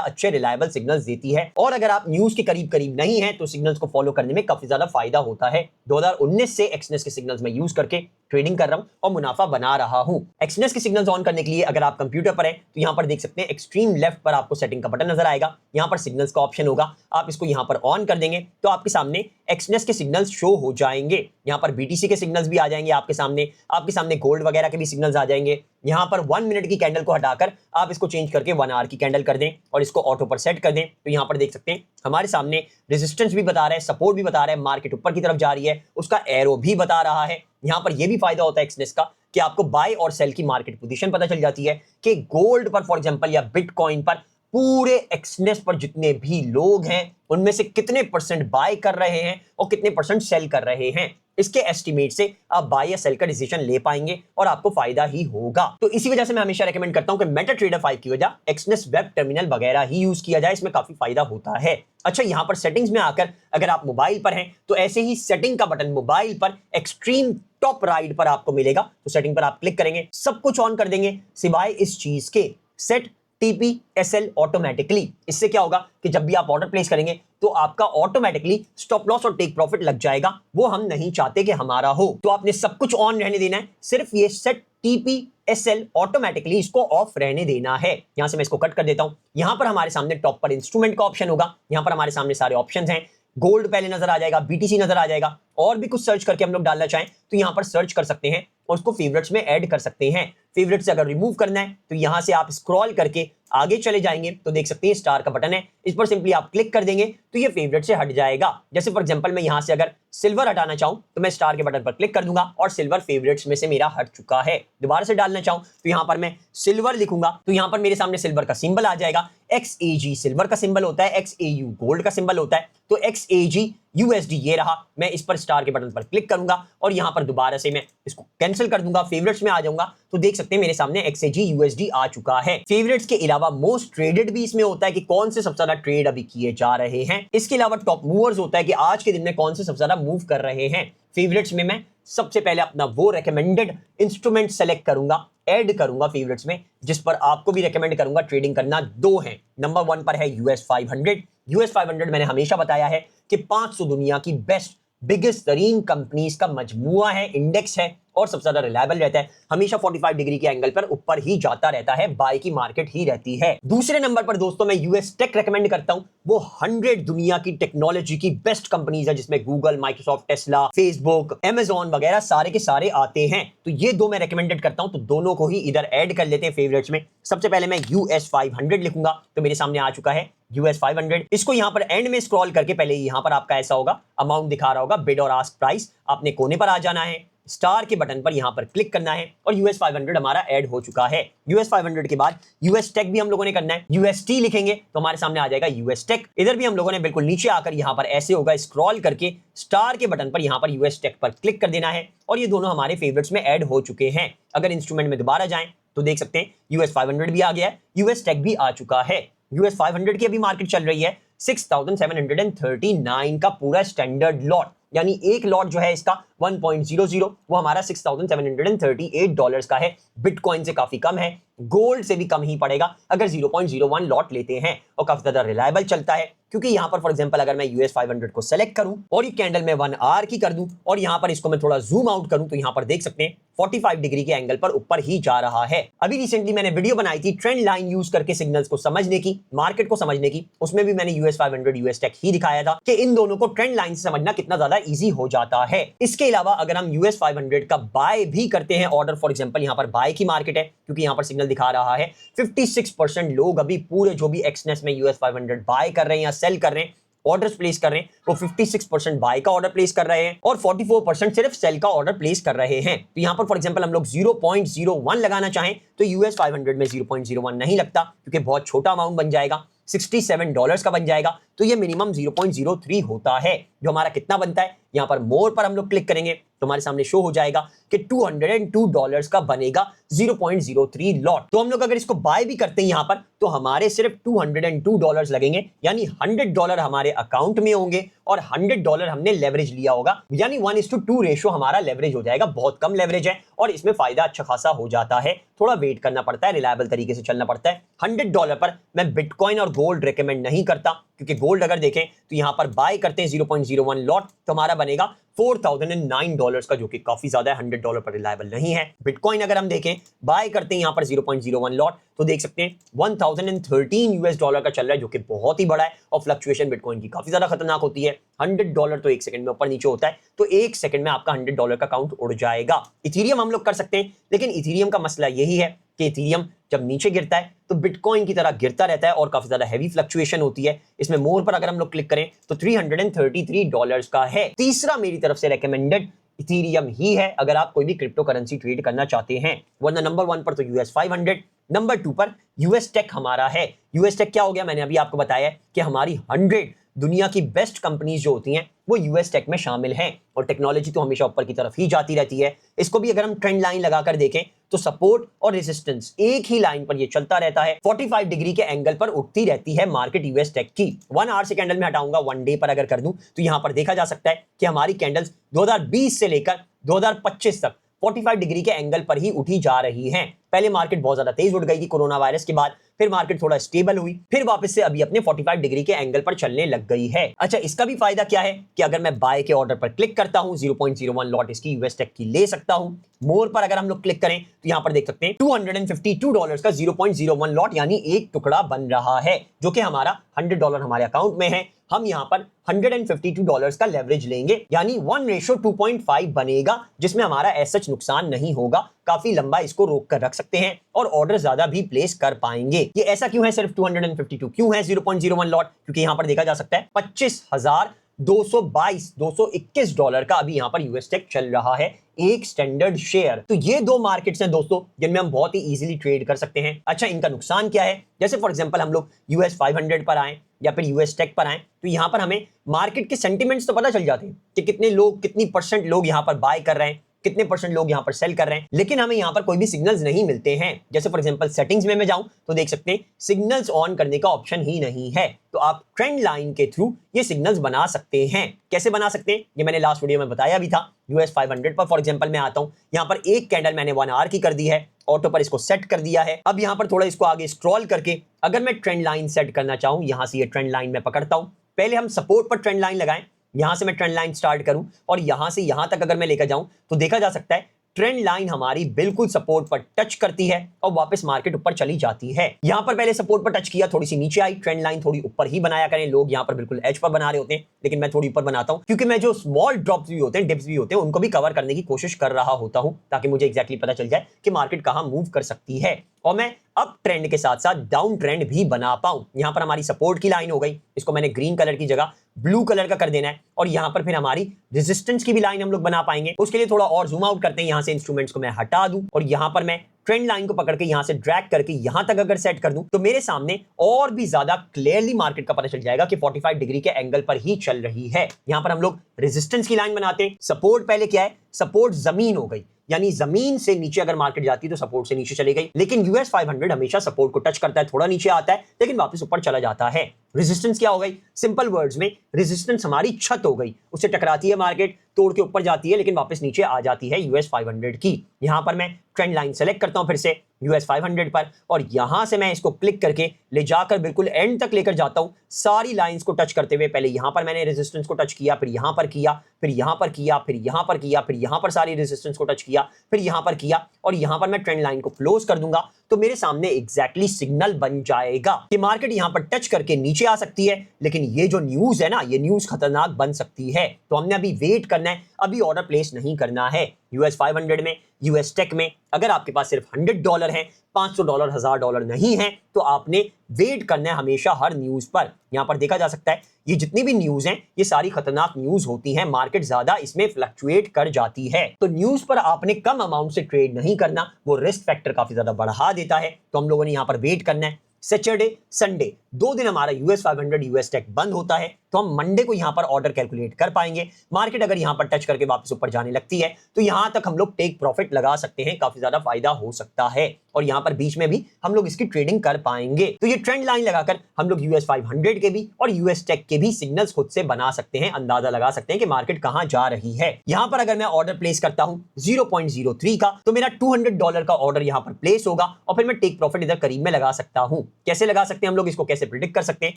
अच्छे रिलायबल सिग्नल्स देती है और अगर आप न्यूज के करीब नहीं है तो सिग्नल्स को फॉलो करने में काफी ज्यादा फायदा होता है। 2019 से एक्सनेस के सिग्नल्स में यूज करके ट्रेडिंग कर रहा हूं और मुनाफा बना रहा हूं। एक्सनेस के सिग्नल्स ऑन करने के लिए अगर आप कंप्यूटर पर हैं तो यहां पर देख सकते हैं एक्सट्रीम लेफ्ट पर आपको सेटिंग का बटन नजर आएगा। यहां पर सिग्नल्स का ऑप्शन होगा, आप इसको यहां पर ऑन कर देंगे तो आपके सामने एक्सनेस के सिग्नल्स शो हो जाएंगे। यहां पर बीटीसी के सिग्नल्स भी आ जाएंगे आपके सामने गोल्ड वगैरह के भी सिग्नल्स आ जाएंगे। यहां पर 1 मिनट की कैंडल को हटाकर आप इसको चेंज करके 1 आवर की कैंडल कर दें और इसको ऑटो पर सेट कर दें तो यहां पर देख सकते हैं हमारे सामने रेजिस्टेंस भी बता रहा है, सपोर्ट भी बता रहा है, मार्केट ऊपर की तरफ जा रही है, उसका एरो भी बता रहा है। यहां पर यह भी फायदा होता है एक्सनेस का कि आपको बाय और सेल की मार्केट पोजीशन पता चल जाती है कि गोल्ड पर फॉर एग्जांपल या बिटकॉइन पर पूरे एक्सनेस पर जितने भी लोग हैं उनमें से कितने % बाय कर रहे हैं और कितने % सेल कर रहे हैं। इसके एस्टिमेट से आप बाय या सेल का डिसीजन ले पाएंगे और आपको फायदा ही होगा। तो इसी वजह से मैं हमेशा रेकमेंड करता हूं कि मेटाट्रेडर 5 की वजह एक्सनेस वेब टर्मिनल वगैरह ही यूज किया जाए, इसमें काफी फायदा होता है। अच्छा, यहां पर सेटिंग्स में आकर अगर आप मोबाइल पर हैं तो ऐसे ही सेटिंग का बटन मोबाइल पर एक्सट्रीम टॉप राइट पर आपको मिलेगा, तो सेटिंग पर आप क्लिक करेंगे, सब कुछ ऑन कर देंगे सिवाय इस चीज के, सेट TPSL ऑटोमेटिकली। इससे क्या होगा कि जब भी आप ऑर्डर प्लेस करेंगे तो आपका ऑटोमेटिकली स्टॉप लॉस और टेक प्रॉफिट लग जाएगा, वो हम नहीं चाहते कि हमारा हो। तो आपने सब कुछ ऑन रहने देना है, सिर्फ ये सेट TPSL ऑटोमेटिकली इसको ऑफ रहने देना है। यहां से मैं इसको कट कर देता हूं। यहां पर हमारे सामने टॉप पर इंस्ट्रूमेंट का ऑप्शन होगा, यहां पर हमारे सामने सारे ऑप्शंस हैं। गोल्ड पहले नजर आ जाएगा, BTC नजर आ जाएगा, और भी कुछ सर्च करके हम लोग डालना चाहें तो यहां पर सर्च कर सकते हैं और उसको फेवरेट्स में ऐड कर सकते हैं। फेवरेट से अगर रिमूव करना है तो यहां से आप स्क्रॉल करके आगे चले जाएंगे तो देख सकते हैं स्टार का बटन है, इस पर सिंपली आप क्लिक कर देंगे तो ये फेवरेट से हट जाएगा। जैसे फॉर एग्जांपल मैं यहां से अगर सिल्वर हटाना चाहूं तो मैं स्टार के बटन पर क्लिक कर दूंगा और सिल्वर फेवरेट्स में से मेरा हट चुका है। दोबारा से डालना चाहूं तो यहां पर मैं सिल्वर लिखूंगा तो यहां पर मेरे सामने सिल्वर का सिंबल आ जाएगा। XAG सिल्वर का सिंबल होता है, XAU गोल्ड का सिंबल होता है, तो XAG USD ये रहा। मैं इस पर स्टार के बटन पर क्लिक करूंगा और यहां पर दोबारा से मैं इसको कैंसिल कर दूंगा, फेवरेट्स में आ जाऊंगा तो देख सकते हैं मेरे सामने XAG USD आ चुका है। फेवरेट्स के अलावा मोस्ट ट्रेडेड भी इसमें होता है कि कौन से सबसे ज्यादा ट्रेड अभी किए जा रहे हैं। इसके अलावा टॉप मूवर्स होता है कि आज के दिन में कौन से सबसे ज्यादा मूव कर रहे हैं। फेवरेट्स में मैं सबसे पहले अपना वो रेकमेंडेड इंस्ट्रूमेंट सेलेक्ट करूंगा ऐड करूंगा फेवरेट्स में, जिस पर आपको भी रेकमेंड करूंगा ट्रेडिंग करना, दो हैं। नंबर 1 पर है यूएस 500। यूएस 500 मैंने हमेशा बताया है कि 500 दुनिया की बेस्ट बिगेस्ट तरीन कंपनीज का मजमुआ है, इंडेक्स है, और सबसे ज्यादा रिलायबल रहता है, हमेशा 45 डिग्री के एंगल पर ऊपर ही जाता रहता है, बाय की मार्केट ही रहती है। दूसरे नंबर पर दोस्तों मैं यूएस टेक रेकमेंड करता हूं। वो 100 दुनिया की टेक्नोलॉजी की बेस्ट कंपनीज है, जिसमें Google, Microsoft, Tesla, Facebook, Amazon वगैरह सारे के सारे आते हैं। तो ये दो मैं रेकमेंडेड करता हूं, तो दोनों को ही इधर ऐड कर लेते हैं फेवरेट्स में। सबसे पहले मैं यूएस 500 लिखूंगा, तो मेरे सामने आ चुका है यूएस 500। इसको यहां पर एंड में स्क्रॉल करके पहले यहां पर आपका ऐसा होगा, अमाउंट दिखा रहा होगा, बिड और आस्क प्राइस, आपने कोने पर आ जाना है, स्टार के बटन पर यहां पर क्लिक करना है और यूएस 500 हमारा ऐड हो चुका है। यूएस 500 के बाद यूएस टेक भी हम लोगों ने करना है, यूएसटी लिखेंगे तो हमारे सामने आ जाएगा यूएस टेक। इधर भी हम लोगों ने बिल्कुल नीचे आकर यहां पर ऐसे होगा, स्क्रॉल करके स्टार के बटन पर यहां पर यूएस टेक पर क्लिक कर देना है और ये दोनों हमारे फेवरेट्स में ऐड हो चुके हैं। अगर इंस्ट्रूमेंट में दोबारा जाएं तो देख सकते हैं यूएस 500 भी आ गया है, यूएस टेक भी आ चुका है। यूएस 500 की अभी मार्केट चल रही है 6739 का पूरा स्टैंडर्ड लॉट, यानी एक लॉट जो है इसका 1.00 वो हमारा $6,738 का है। बिटकॉइन से काफी कम है, गोल्ड से भी कम ही पड़ेगा अगर 0.01 लॉट लेते हैं, और काफी ज्यादा रिलायबल चलता है, क्योंकि यहां पर फॉर एग्जांपल अगर मैं यूएस 500 को सेलेक्ट करूं और ये कैंडल में 1 आवर की कर दूं और यहां पर इसको मैं थोड़ा जूम आउट करूं तो यहां पर देख सकते हैं 45 डिग्री के एंगल पर ऊपर ही जा रहा है। अभी रिसेंटली मैंने वीडियो बनाई थी ट्रेंड लाइन यूज करके सिग्नल्स को समझने की, मार्केट को समझने की, उसमें भी मैंने यूएस 500 यूएस टेक ही दिखाया था कि इन दोनों को ट्रेंड लाइन से समझना कितना ज्यादा इजी हो जाता है। इसके अलावा अगर हम यूएस 500 का बाय भी करते हैं ऑर्डर, फॉर एग्जांपल यहां पर बाय की मार्केट है, क्योंकि यहां पर सिग्नल दिखा रहा है 56% लोग अभी पूरे जो भी एक्सनेस में यूएस 500 बाय कर रहे हैं या सेल कर रहे हैं, ऑर्डर्स प्लेस कर रहे हैं, वो 56% बाय का ऑर्डर प्लेस कर रहे हैं और 44% सिर्फ सेल का ऑर्डर प्लेस कर रहे हैं। तो यहां पर फॉर एग्जांपल हम लोग 0.01 लगाना चाहें तो यूएस 500 में 0.01 नहीं लगता, क्योंकि बहुत छोटा अमाउंट बन जाएगा, $67 का बन जाएगा, तो ये मिनिमम 0.03 होता है, जो हमारा कितना बनता है। यहां पर मोर पर हम लोग क्लिक करेंगे तो हमारे सामने शो हो जाएगा कि $202 का बनेगा 0.03 लॉट। तो हम लोग अगर इसको बाय भी करते हैं यहां पर तो हमारे सिर्फ $202 लगेंगे, यानी $100 हमारे अकाउंट में होंगे और $100 हमने लेवरेज लिया होगा, यानी 1:2 रेशो हमारा लेवरेज हो जाएगा। बहुत कम लेवरेज है और इसमें फायदा अच्छा खासा हो जाता है, थोड़ा वेट करना पड़ता है, रिलायबल तरीके से चलना पड़ता है। $100 पर मैं बिटकॉइन और गोल्ड रेकमेंड नहीं करता, क्योंकि गोल्ड अगर देखें तो यहां पर बाय करते हैं 0.01 लॉट तो हमारा बनेगा $4009 का, जो कि काफी ज्यादा है, $100 पर रिलायबल नहीं है। बिटकॉइन अगर हम देखें बाय करते हैं यहां पर 0.01 लॉट तो देख सकते हैं $1013 का चल रहा है, जो कि बहुत ही बड़ा है और फ्लक्चुएशन बिटकॉइन की काफी ज्यादा खतरनाक होती है। $100 तो एक सेकंड में ऊपर नीचे होता है, तो एक सेकंड में आपका $100 का काउंट उड़ जाएगा। इथेरियम हम लोग कर सकते हैं, लेकिन इथेरियम का मसला यही है कि इथेरियम जब नीचे गिरता है तो बिटकॉइन की तरह गिरता रहता है और काफी ज्यादा हैवी फ्लक्चुएशन होती है। इसमें मोर पर अगर हम लोग क्लिक करें तो $333 का है। तीसरा मेरी तरफ से रेकमेंडेड इथेरियम ही है अगर आप कोई भी क्रिप्टो करेंसी ट्रेड करना चाहते हैं, वरना नंबर 1 पर तो यूएस 500, नंबर 2 पर यूएस टेक हमारा है। यूएस टेक क्या हो गया, मैंने अभी आपको बताया कि हमारी 100 दुनिया की बेस्ट कंपनीज जो होती हैं वो यूएस टेक में शामिल हैं, और टेक्नोलॉजी तो हमेशा ऊपर की तरफ ही जाती रहती है। इसको भी अगर हम ट्रेंड लाइन लगाकर देखें तो सपोर्ट और रेजिस्टेंस एक ही लाइन पर ये चलता रहता है, 45 डिग्री के एंगल पर उठती रहती है मार्केट यूएस टेक की। 1 आवर से कैंडल में हटाऊंगा, 1 डे पर अगर कर दूं तो यहां पर देखा जा सकता है कि हमारी कैंडल्स 2020 से लेकर 2025 तक 45 डिग्री के एंगल पर ही उठी जा रही हैं। पहले मार्केट बहुत ज्यादा तेज उठ गई थी कोरोना वायरस के बाद, फिर मार्केट थोड़ा स्टेबल हुई, फिर वापस से अभी अपने 45 डिग्री के एंगल पर चलने लग गई है। अच्छा, इसका भी फायदा क्या है कि अगर मैं बाय के ऑर्डर पर क्लिक करता हूं 0.01 लॉट इसकी यूएस टेक की ले सकता हूं। मोर पर अगर हम लोग क्लिक करें तो यहां पर देख सकते हैं $252 का 0.01 लॉट यानी एक टुकड़ा बन रहा है, जो कि हमारा $100 हमारे अकाउंट में है। हम यहां पर $152 का लेवरेज लेंगे, यानी 1:2.5 बनेगा, जिसमें हमारा ऐसा नुकसान नहीं होगा। काफी लंबा इसको रोक कर रख सकते हैं और ऑर्डर ज्यादा भी प्लेस कर पाएंगे। ये ऐसा क्यों है, सिर्फ 252 क्यों है 0.01 लॉट, क्योंकि यहां पर देखा जा सकता है $25,221 का अभी यहां पर यूएस टेक चल रहा है, एक स्टैंडर्ड शेयर। तो ये दो मार्केट्स हैं दोस्तों जिनमें हम बहुत ही इजीली ट्रेड कर सकते हैं। अच्छा, इनका नुकसान क्या है, जैसे फॉर एग्जांपल हम लोग यूएस 500 पर आए या फिर यूएस टेक पर आए तो यहां पर हमें मार्केट के सेंटिमेंट्स तो पता चल जाते हैं कि कितने लोग, कितनी % लोग यहां पर बाय कर रहे हैं, कितने परसेंट लोग यहाँ पर सेल कर रहे हैं, लेकिन हमें यहाँ पर कोई भी सिग्नल्स नहीं मिलते हैं। जैसे फॉर एग्जांपल सेटिंग्स में मैं जाऊं तो देख सकते हैं सिग्नल्स ऑन करने का ऑप्शन ही नहीं है। तो आप ट्रेंड लाइन के थ्रू ये सिग्नल्स बना सकते हैं। कैसे बना सकते हैं ये मैंने लास्ट वीडियो में बताया भी था। US 500 पर फॉर एग्जांपल मैं आता हूं, यहाँ पर एक कैंडल मैंने 1 आवर की कर दी है, ऑटो पर इसको सेट कर दिया है। अब यहाँ पर थोड़ा इसको आगे स्क्रॉल करके अगर मैं ट्रेंड लाइन सेट करना चाहूं, यहां से ये ट्रेंड लाइन में पकड़ता हूं। पहले हम सपोर्ट पर ट्रेंड लाइन लगाएं, यहां से मैं ट्रेंड लाइन स्टार्ट करूं और यहां से यहां तक अगर मैं लेकर जाऊं तो देखा जा सकता है ट्रेंड लाइन हमारी बिल्कुल सपोर्ट पर टच करती है और वापस मार्केट ऊपर चली जाती है। यहां पर पहले सपोर्ट पर टच किया, थोड़ी सी नीचे आई, ट्रेंड लाइन थोड़ी ऊपर ही बनाया करें। लोग यहां पर बिल्कुल एज पर बना रहे होते हैं, लेकिन मैं थोड़ी ऊपर बनाता हूं क्योंकि मैं जो स्मॉल ड्रॉप्स भी होते हैं, डिप्स भी होते हैं, उनको भी कवर करने की कोशिश कर रहा होता हूं ताकि मुझे एग्जैक्टली पता चल जाए कि मार्केट कहां मूव कर सकती है और मैं अप ट्रेंड के साथ साथ डाउन ट्रेंड भी बना पाऊं। यहां पर हमारी सपोर्ट की लाइन हो गई, इसको मैंने ग्रीन कलर की जगह ब्लू कलर का कर देना है और यहां पर फिर हमारी रेजिस्टेंस की भी लाइन हम लोग बना पाएंगे। उसके लिए थोड़ा और जूम आउट करते हैं, यहां से इंस्ट्रूमेंट्स को मैं हटा दूं और यहां पर मैं ट्रेंड लाइन को पकड़ के यहां से ड्रैग करके यहां तक अगर सेट कर दूं तो मेरे सामने और भी ज्यादा क्लियरली मार्केट का पता चल जाएगा कि 45 डिग्री के एंगल पर ही चल रही है। यहां पर हम लोग रेजिस्टेंस की लाइन बनाते हैं। सपोर्ट पहले क्या है, सपोर्ट जमीन हो गई, यानी जमीन से नीचे अगर मार्केट जाती है तो सपोर्ट से नीचे चली गई। लेकिन US 500 हमेशा सपोर्ट को टच करता है, थोड़ा नीचे आता है लेकिन वापस ऊपर चला जाता है। रेजिस्टेंस क्या हो गई, सिंपल वर्ड्स में रेजिस्टेंस हमारी छत हो गई, उससे टकराती है मार्केट, तोड़ के ऊपर जाती है लेकिन वापस नीचे आ जाती है US 500 की। यहां पर मैं ट्रेंड लाइन सेलेक्ट करता हूं फिर से US 500 पर और यहां से मैं इसको क्लिक करके ले जाकर बिल्कुल एंड तक लेकर जाता हूं, सारी लाइंस को टच करते हुए। पहले यहां पर मैंने रेजिस्टेंस को टच किया, फिर यहां पर किया, फिर यहां पर किया, फिर यहां पर किया, फिर यहां पर सारी रेजिस्टेंस को टच किया, फिर यहां पर किया और यहां पर मैं ट्रेंड लाइन को क्लोज कर दूंगा तो मेरे सामने एग्जैक्टली सिग्नल बन जाएगा कि मार्केट यहां पर टच करके नीचे आ सकती है। लेकिन ये जो न्यूज है ना, ये न्यूज खतरनाक बन सकती है, तो हमने अभी वेट करना है, अभी ऑर्डर प्लेस नहीं करना है। US 500 में, US टेक में अगर आपके पास सिर्फ $100 है, $500, $1000 नहीं है, तो आपने वेट करना है हमेशा हर न्यूज पर। यहां पर देखा जा सकता है ये जितनी भी न्यूज हैं ये सारी खतरनाक न्यूज होती हैं, मार्केट ज्यादा इसमें फ्लक्चुएट कर जाती है। तो न्यूज पर आपने कम अमाउंट से ट्रेड नहीं करना, वो रिस्क फैक्टर काफी ज्यादा बढ़ा देता है। तो हम लोगों ने यहां पर वेट करना है। सैटरडे संडे 2 दिन हमारा US 500 US टेक बंद होता है, तो हम मंडे को यहां पर ऑर्डर कैलकुलेट कर पाएंगे। मार्केट अगर यहां पर टच करके वापस ऊपर जाने लगती है तो यहां तक हम लोग टेक प्रॉफिट लगा सकते हैं, काफी ज्यादा फायदा हो सकता है और यहां पर बीच में भी हम लोग इसकी ट्रेडिंग कर पाएंगे। तो ये ट्रेंड लाइन लगाकर हम लोग US 500 के भी और US टेक के भी सिग्नल्स खुद से बना सकते हैं, अंदाजा लगा सकते हैं कि मार्केट कहां जा रही है। यहां पर अगर मैं ऑर्डर प्लेस करता हूं 0.03 का तो मेरा $200 का ऑर्डर यहां पर प्लेस होगा और फिर मैं टेक प्रॉफिट इधर करीब में लगा सकता हूं। कैसे लगा सकते हैं हम लोग, इसको कैसे प्रिडिक्ट कर सकते हैं।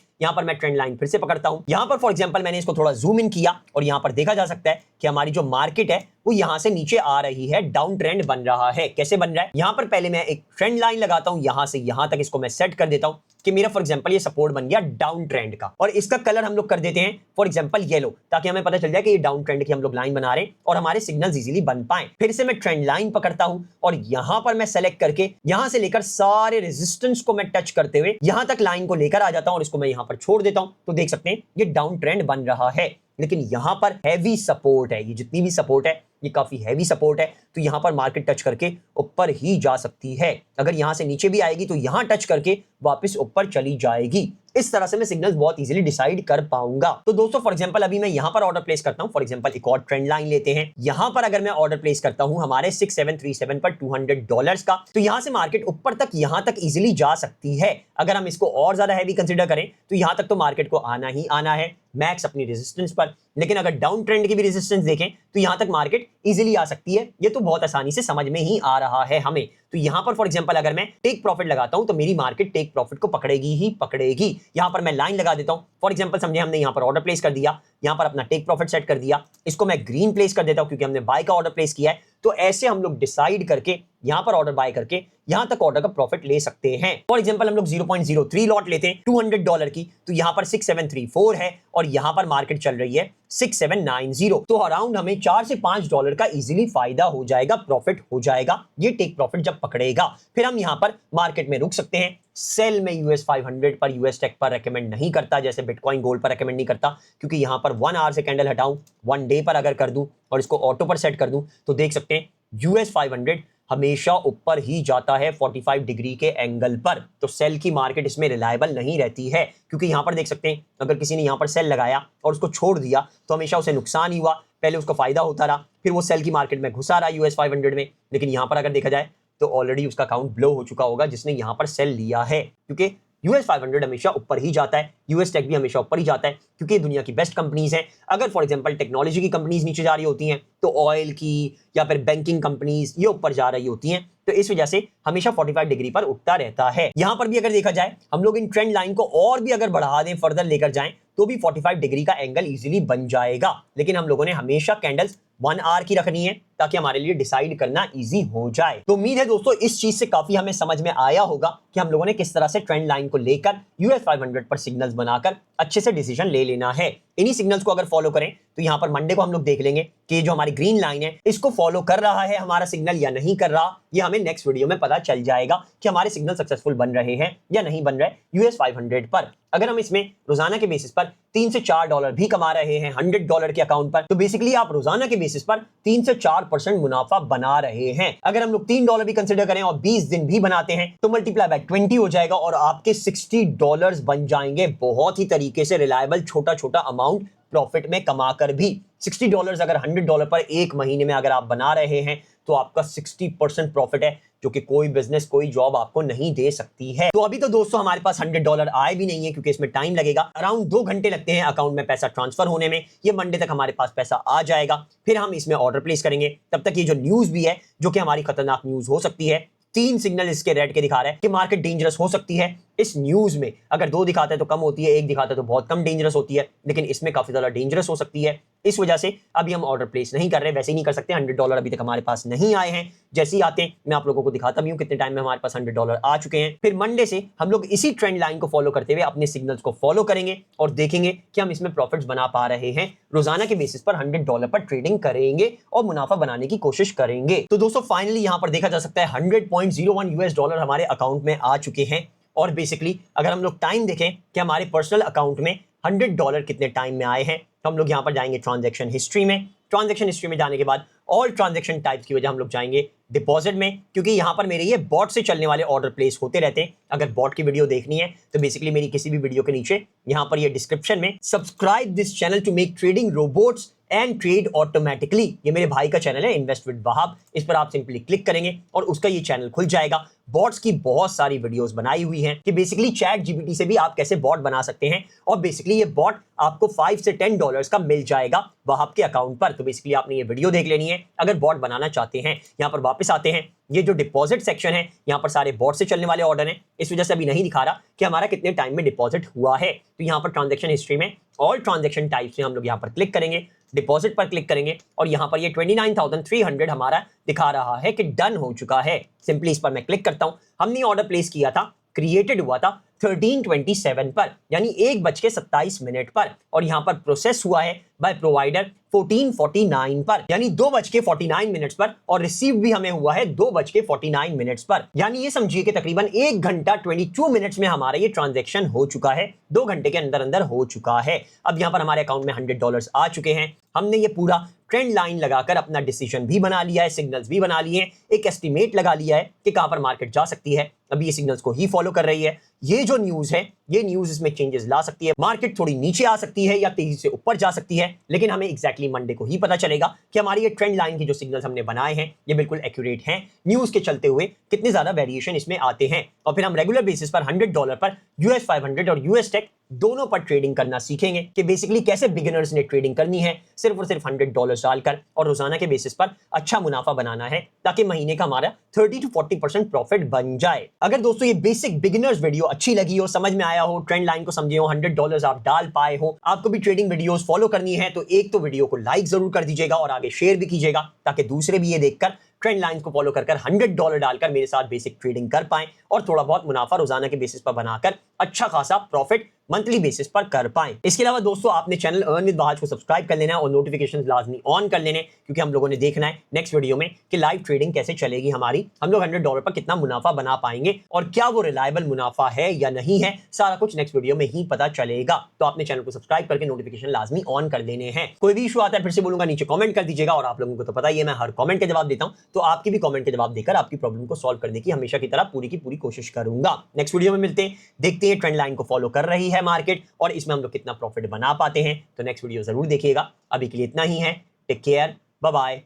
यहां पर मैं ट्रेंड लाइन फिर से पकड़ता हूं, यहां पर फॉर एग्जांपल मैंने इसको थोड़ा जूम इन किया और यहां पर देखा जा सकता है कि हमारी जो मार्केट है वो यहां से नीचे आ रही है, डाउन ट्रेंड बन रहा है। कैसे बन रहा है, यहां पर पहले मैं एक ट्रेंड लाइन लगाता हूं, यहां से यहां तक इसको मैं सेट कर देता हूं कि मेरा फॉर एग्जांपल ये सपोर्ट बन गया डाउन ट्रेंड का और इसका कलर हम लोग कर देते हैं फॉर एग्जांपल येलो, ताकि हमें पता चल जाए कि ये डाउन ट्रेंड की हम लोग लाइन बना रहे हैं और हमारे सिग्नल्स इजीली बन पाए। फिर से मैं ट्रेंड लाइन पकड़ता हूं और यहां पर मैं सेलेक्ट करके यहां से लेकर सारे रेजिस्टेंस को मैं टच करते हुए यहां तक लाइन को लेकर आ जाता हूं और इसको मैं यहां पर छोड़ देता हूं। तो देख सकते हैं ये डाउन ट्रेंड बन रहा है, लेकिन यहां पर हैवी सपोर्ट है, ये जितनी भी सपोर्ट है ये काफी हैवी सपोर्ट है, तो यहां पर मार्केट टच करके ऊपर ही जा सकती है। अगर यहां से नीचे भी आएगी तो यहां टच करके वापस ऊपर चली जाएगी। इस तरह से मैं सिग्नल्स बहुत इजीली डिसाइड कर पाऊंगा। तो दोस्तों फॉर एग्जांपल अभी मैं यहां पर ऑर्डर प्लेस करता हूं, फॉर एग्जांपल एक और ट्रेंड लाइन लेते हैं। यहां पर अगर मैं ऑर्डर प्लेस करता हूं हमारे 6737 पर $200 का, तो यहां से मार्केट ऊपर तक यहां तक इजीली जा सकती है। अगर हम इसको और ज्यादा हैवी कंसीडर करें तो यहां तक तो मार्केट को आना ही आना है मैक्स अपनी रेजिस्टेंस पर, लेकिन अगर डाउन ट्रेंड की भी रेजिस्टेंस देखें तो यहां तक मार्केट इजीली आ सकती है। ये तो बहुत आसानी से समझ में ही आ रहा है हमें। तो यहां पर फॉर एग्जांपल अगर मैं टेक प्रॉफिट लगाता हूं तो मेरी मार्केट टेक प्रॉफिट को पकड़ेगी ही पकड़ेगी। यहां पर मैं लाइन लगा देता हूं, फॉर एग्जांपल समझे हमने यहां पर ऑर्डर प्लेस कर दिया, यहां पर अपना टेक प्रॉफिट सेट कर दिया, इसको मैं ग्रीन प्लेस कर देता हूं क्योंकि हमने बाय का ऑर्डर प्लेस किया है। तो ऐसे हम लोग डिसाइड करके यहां पर ऑर्डर बाय करके यहां तक ऑर्डर का प्रॉफिट ले सकते हैं। फॉर एग्जांपल हम लोग 0.03 लॉट लेते हैं $200 की, तो यहां पर 6734 है और यहां पर मार्केट चल रही है 6790, तो अराउंड हमें $4 से $5 का इजीली फायदा हो जाएगा, प्रॉफिट हो जाएगा ये टेक प्रॉफिट जब पकड़ेगा। फिर हम यहां पर मार्केट में रुक सकते हैं। सेल में US 500 पर US टेक पर रेकमेंड नहीं करता, जैसे बिटकॉइन गोल्ड पर रेकमेंड नहीं करता, क्योंकि यहां पर 1 आवर से कैंडल हटाऊं, 1 डे पर अगर कर दूं और इसको ऑटो पर सेट कर दूं तो देख सकते हैं US 500 हमेशा ऊपर ही जाता है 45 डिग्री के एंगल पर। तो सेल की मार्केट इसमें रिलायबल नहीं रहती है, क्योंकि यहां पर देख सकते हैं अगर किसी ने यहां पर सेल लगाया और उसको छोड़ दिया तो हमेशा उसे नुकसान ही हुआ। पहले उसको फायदा होता रहा, फिर वो सेल की मार्केट में घुसा रहा US 500 में। लेकिन यहां पर अगर देखा जाए तो ऑलरेडी उसका अकाउंट ब्लो हो चुका होगा जिसने यहां पर सेल लिया है, क्योंकि US 500 हमेशा ऊपर ही जाता है, US टेक भी हमेशा ऊपर ही जाता है, क्योंकि ये दुनिया की बेस्ट कंपनीज हैं। अगर फॉर एग्जांपल टेक्नोलॉजी की कंपनीज नीचे जा रही होती हैं तो ऑयल की या फिर बैंकिंग कंपनीज ये ऊपर जा रही होती हैं। तो इस वजह से हमेशा 45 डिग्री पर उठता रहता है। यहां पर भी अगर देखा जाए हम लोग इन ट्रेंड लाइन को और भी अगर बढ़ा दें, फर्दर लेकर जाएं, तो भी 45 डिग्री का एंगल इजीली बन जाएगा। लेकिन हम लोगों ने हमेशा कैंडल्स 1 आवर की रखनी है ताकि हमारे लिए डिसाइड करना इजी हो जाए। तो उम्मीद है दोस्तों इस चीज से काफी हमें समझ में आया होगा कि हम लोगों ने किस तरह से ट्रेंड लाइन को लेकर US 500 पर सिग्नल्स बनाकर अच्छे से डिसीजन ले लेना है। इन्हीं सिग्नल्स को अगर फॉलो करें तो यहां पर मंडे को हम लोग देख लेंगे कि जो हमारी ग्रीन लाइन है इसको फॉलो कर रहा है हमारा सिग्नल या नहीं कर रहा। ये हमें नेक्स्ट वीडियो में पता चल जाएगा कि हमारे सिग्नल सक्सेसफुल बन रहे हैं या नहीं बन रहे US 500 पर। अगर हम इसमें रोजाना के बेसिस पर $3 से $4 भी कमा रहे हैं $100 के अकाउंट पर, तो बेसिकली आप रोजाना के बेसिस पर 3 से 4% मुनाफा बना रहे हैं। अगर हम लोग $3 भी कंसिडर करें और 20 दिन भी बनाते हैं तो मल्टीप्लाई बाय 20 हो जाएगा और आपके $60 बन जाएंगे। बहुत ही तरीके से रिलायबल छोटा छोटा अमाउंट प्रॉफिट में कमाकर भी। $60 अगर $100 पर एक महीने में अगर आप बना रहे हैं तो आपका 60% प्रॉफिट है, जो कि कोई बिजनेस कोई जॉब आपको नहीं दे सकती है। तो अभी तो दोस्तों हमारे पास $100 आए भी नहीं है, क्योंकि इसमें टाइम लगेगा। अराउंड 2 घंटे लगते हैं अकाउंट में पैसा ट्रांसफर होने में। ये मंडे तक हमारे पास पैसा आ जाएगा, फिर हम इसमें ऑर्डर प्लेस करेंगे। तब तक ये जो न्यूज भी है जो कि हमारी खतरनाक न्यूज हो सकती है, 3 सिग्नल इसके रेड के दिखा रहा है कि मार्केट डेंजरस हो सकती है। इस न्यूज में अगर 2 दिखाता है तो कम होती है, 1 दिखाता है तो बहुत कम डेंजरस होती है, लेकिन इसमें काफी ज्यादा डेंजरस हो सकती है। इस वजह से अभी हम ऑर्डर प्लेस नहीं कर रहे, वैसे ही नहीं कर सकते। $100 अभी तक हमारे पास नहीं आए हैं। जैसे ही आते हैं मैं आप लोगों को दिखाता भी हूं कितने टाइम में हमारे पास $100 आ चुके हैं। फिर मंडे से हम लोग इसी ट्रेंड लाइन को फॉलो करते हुए अपने सिग्नल्स को फॉलो करेंगे और देखेंगे कि हम इसमें प्रॉफिट्स बना पा रहे हैं। रोजाना के बेसिस पर $100 पर ट्रेडिंग करेंगे और मुनाफा बनाने की कोशिश करेंगे। तो दोस्तों फाइनली यहां पर देखा जा सकता है $100.01 हमारे अकाउंट में आ चुके हैं। और बेसिकली अगर हम लोग टाइम देखें कि हमारे पर्सनल अकाउंट में $100 कितने टाइम में आए हैं, तो हम लोग यहां पर जाएंगे ट्रांजैक्शन हिस्ट्री में। ट्रांजैक्शन हिस्ट्री में जाने के बाद ऑल ट्रांजैक्शन टाइप्स की वजह हम लोग जाएंगे डिपॉजिट में, क्योंकि यहां पर मेरे ये बॉट से चलने वाले ऑर्डर प्लेस होते रहते हैं। अगर बॉट की वीडियो देखनी है तो बेसिकली मेरी किसी भी वीडियो के नीचे यहां पर ये डिस्क्रिप्शन में subscribe this channel to make trading robots and trade automatically, ये मेरे भाई का चैनल है इन्वेस्ट विद वहाब। इस पर आप सिंपली क्लिक करेंगे और उसका ये चैनल खुल जाएगा। बॉट्स की बहुत सारी वीडियोस बनाई हुई हैं कि बेसिकली चैट जीपीटी से भी आप कैसे बॉट बना सकते हैं, और बेसिकली ये बॉट आपको $5 से $10 का मिल जाएगा वहाब के अकाउंट पर। तो बेसिकली आपने ये वीडियो देख लेनी है अगर बॉट बनाना चाहते हैं। यहाँ पर वापस आते हैं, ये जो डिपॉजिट सेक्शन है यहाँ पर सारे बॉट से चलने वाले ऑर्डर हैं। इस वजह से अभी नहीं दिखा रहा कि हमारा कितने टाइम में डिपॉजिट हुआ है। तो यहाँ पर ट्रांजैक्शन हिस्ट्री में ऑल ट्रांजैक्शन टाइप्स में हम लोग यहाँ पर क्लिक करेंगे, डिपॉजिट पर क्लिक करेंगे और यहाँ पर ये 29,300 हमारा दिखा रहा है कि डन हो चुका है। सिंपली इस पर मैं क्लिक करता हूं। हमने ऑर्डर प्लेस किया था, क्रिएटेड हुआ था 13:27 पर, यानी 1:27 पर, और यहां पर प्रोसेस हुआ है बाय प्रोवाइडर 14:49 पर, यानी 2:49 पर, और रिसीव भी हमें हुआ है 2:49 पर। यानी ये समझिए कि तकरीबन 1 घंटा 22 मिनट्स में हमारा ये ट्रांजैक्शन हो चुका है, 2 घंटे के अंदर अंदर हो चुका है। अब यहां पर हमारे अकाउंट में $100 आ चुके हैं। हमने ये पूरा ट्रेंड लाइन लगाकर अपना डिसीजन भी बना लिया है, सिग्नल्स भी बना लिए हैं, एक एस्टिमेट लगा लिया है कि कहां पर मार्केट जा सकती है। अभी ये सिग्नल्स को ही फॉलो कर रही है। ये जो न्यूज है, ये न्यूज इसमें चेंजेस ला सकती है, मार्केट थोड़ी नीचे आ सकती है या तेजी से ऊपर जा सकती है, लेकिन हमें एग्जैक्टली मंडे को ही पता चलेगा कि हमारी ये ट्रेंड लाइन की जो सिग्नल्स हमने बनाए हैं ये बिल्कुल एक्यूरेट हैं। न्यूज के चलते हुए कितने ज्यादा वेरिएशन इसमें आते हैं, और फिर हम रेगुलर बेसिस पर $100 पर US 500 और US टेक दोनों पर ट्रेडिंग करना सीखेंगे कि बेसिकली कैसे बिगिनर्स ने ट्रेडिंग करनी है, सिर्फ और सिर्फ $100 डालकर, और रोजाना के बेसिस पर अच्छा मुनाफा बनाना है ताकि महीने का हमारा 30 to 40% प्रॉफिट बन जाए। अगर दोस्तों ये बेसिक बिगिनर्स वीडियो अच्छी लगी हो, समझ में आया हो, ट्रेंड लाइन को समझे हो, $100 आप डाल पाए हो, आपको भी ट्रेडिंग वीडियोस फॉलो करनी है, तो एक तो वीडियो को लाइक जरूर कर दीजिएगा और आगे शेयर भी कीजिएगा ताकि दूसरे भी ये देखकर ट्रेंड लाइन को फॉलो कर $100 डालकर मेरे साथ बेसिक ट्रेडिंग कर पाएं और थोड़ा बहुत मुनाफा रोजाना के बेसिस पर बनाकर अच्छा खासा प्रॉफिट मंथली बेसिस पर कर पाए। इसके अलावा दोस्तों आपने चैनल अर्न विद वहाज को सब्सक्राइब कर लेना है और नोटिफिकेशन लाजमी ऑन कर लेने, क्योंकि हम लोगों ने देखना है नेक्स्ट वीडियो में कि लाइव ट्रेडिंग कैसे चलेगी हमारी, हम लोग $100 पर कितना मुनाफा बना पाएंगे और क्या वो रिलायबल मुनाफा है या नहीं है, सारा कुछ नेक्स्ट वीडियो में ही पता चलेगा। तो आपने चैनल को सब्सक्राइब करके नोटिफिकेशन लाजमी ऑन कर देने हैं। कोई भी इशू आता है फिर से बोलूंगा नीचे कमेंट कर दीजिएगा, और आप लोगों को तो पता ही है मैं हर कमेंट के जवाब देता हूं, तो आपकी भी कमेंट के जवाब देकर आपकी प्रॉब्लम को सॉल्व करने की हमेशा की तरह पूरी की पूरी कोशिश करूंगा। नेक्स्ट वीडियो में मिलते हैं, देखते हैं ट्रेंड लाइन को फॉलो कर रही है मार्केट और इसमें हम लोग कितना प्रॉफिट बना पाते हैं। तो नेक्स्ट वीडियो जरूर देखिएगा। अभी के लिए इतना ही है, टेक केयर, बाय बाय।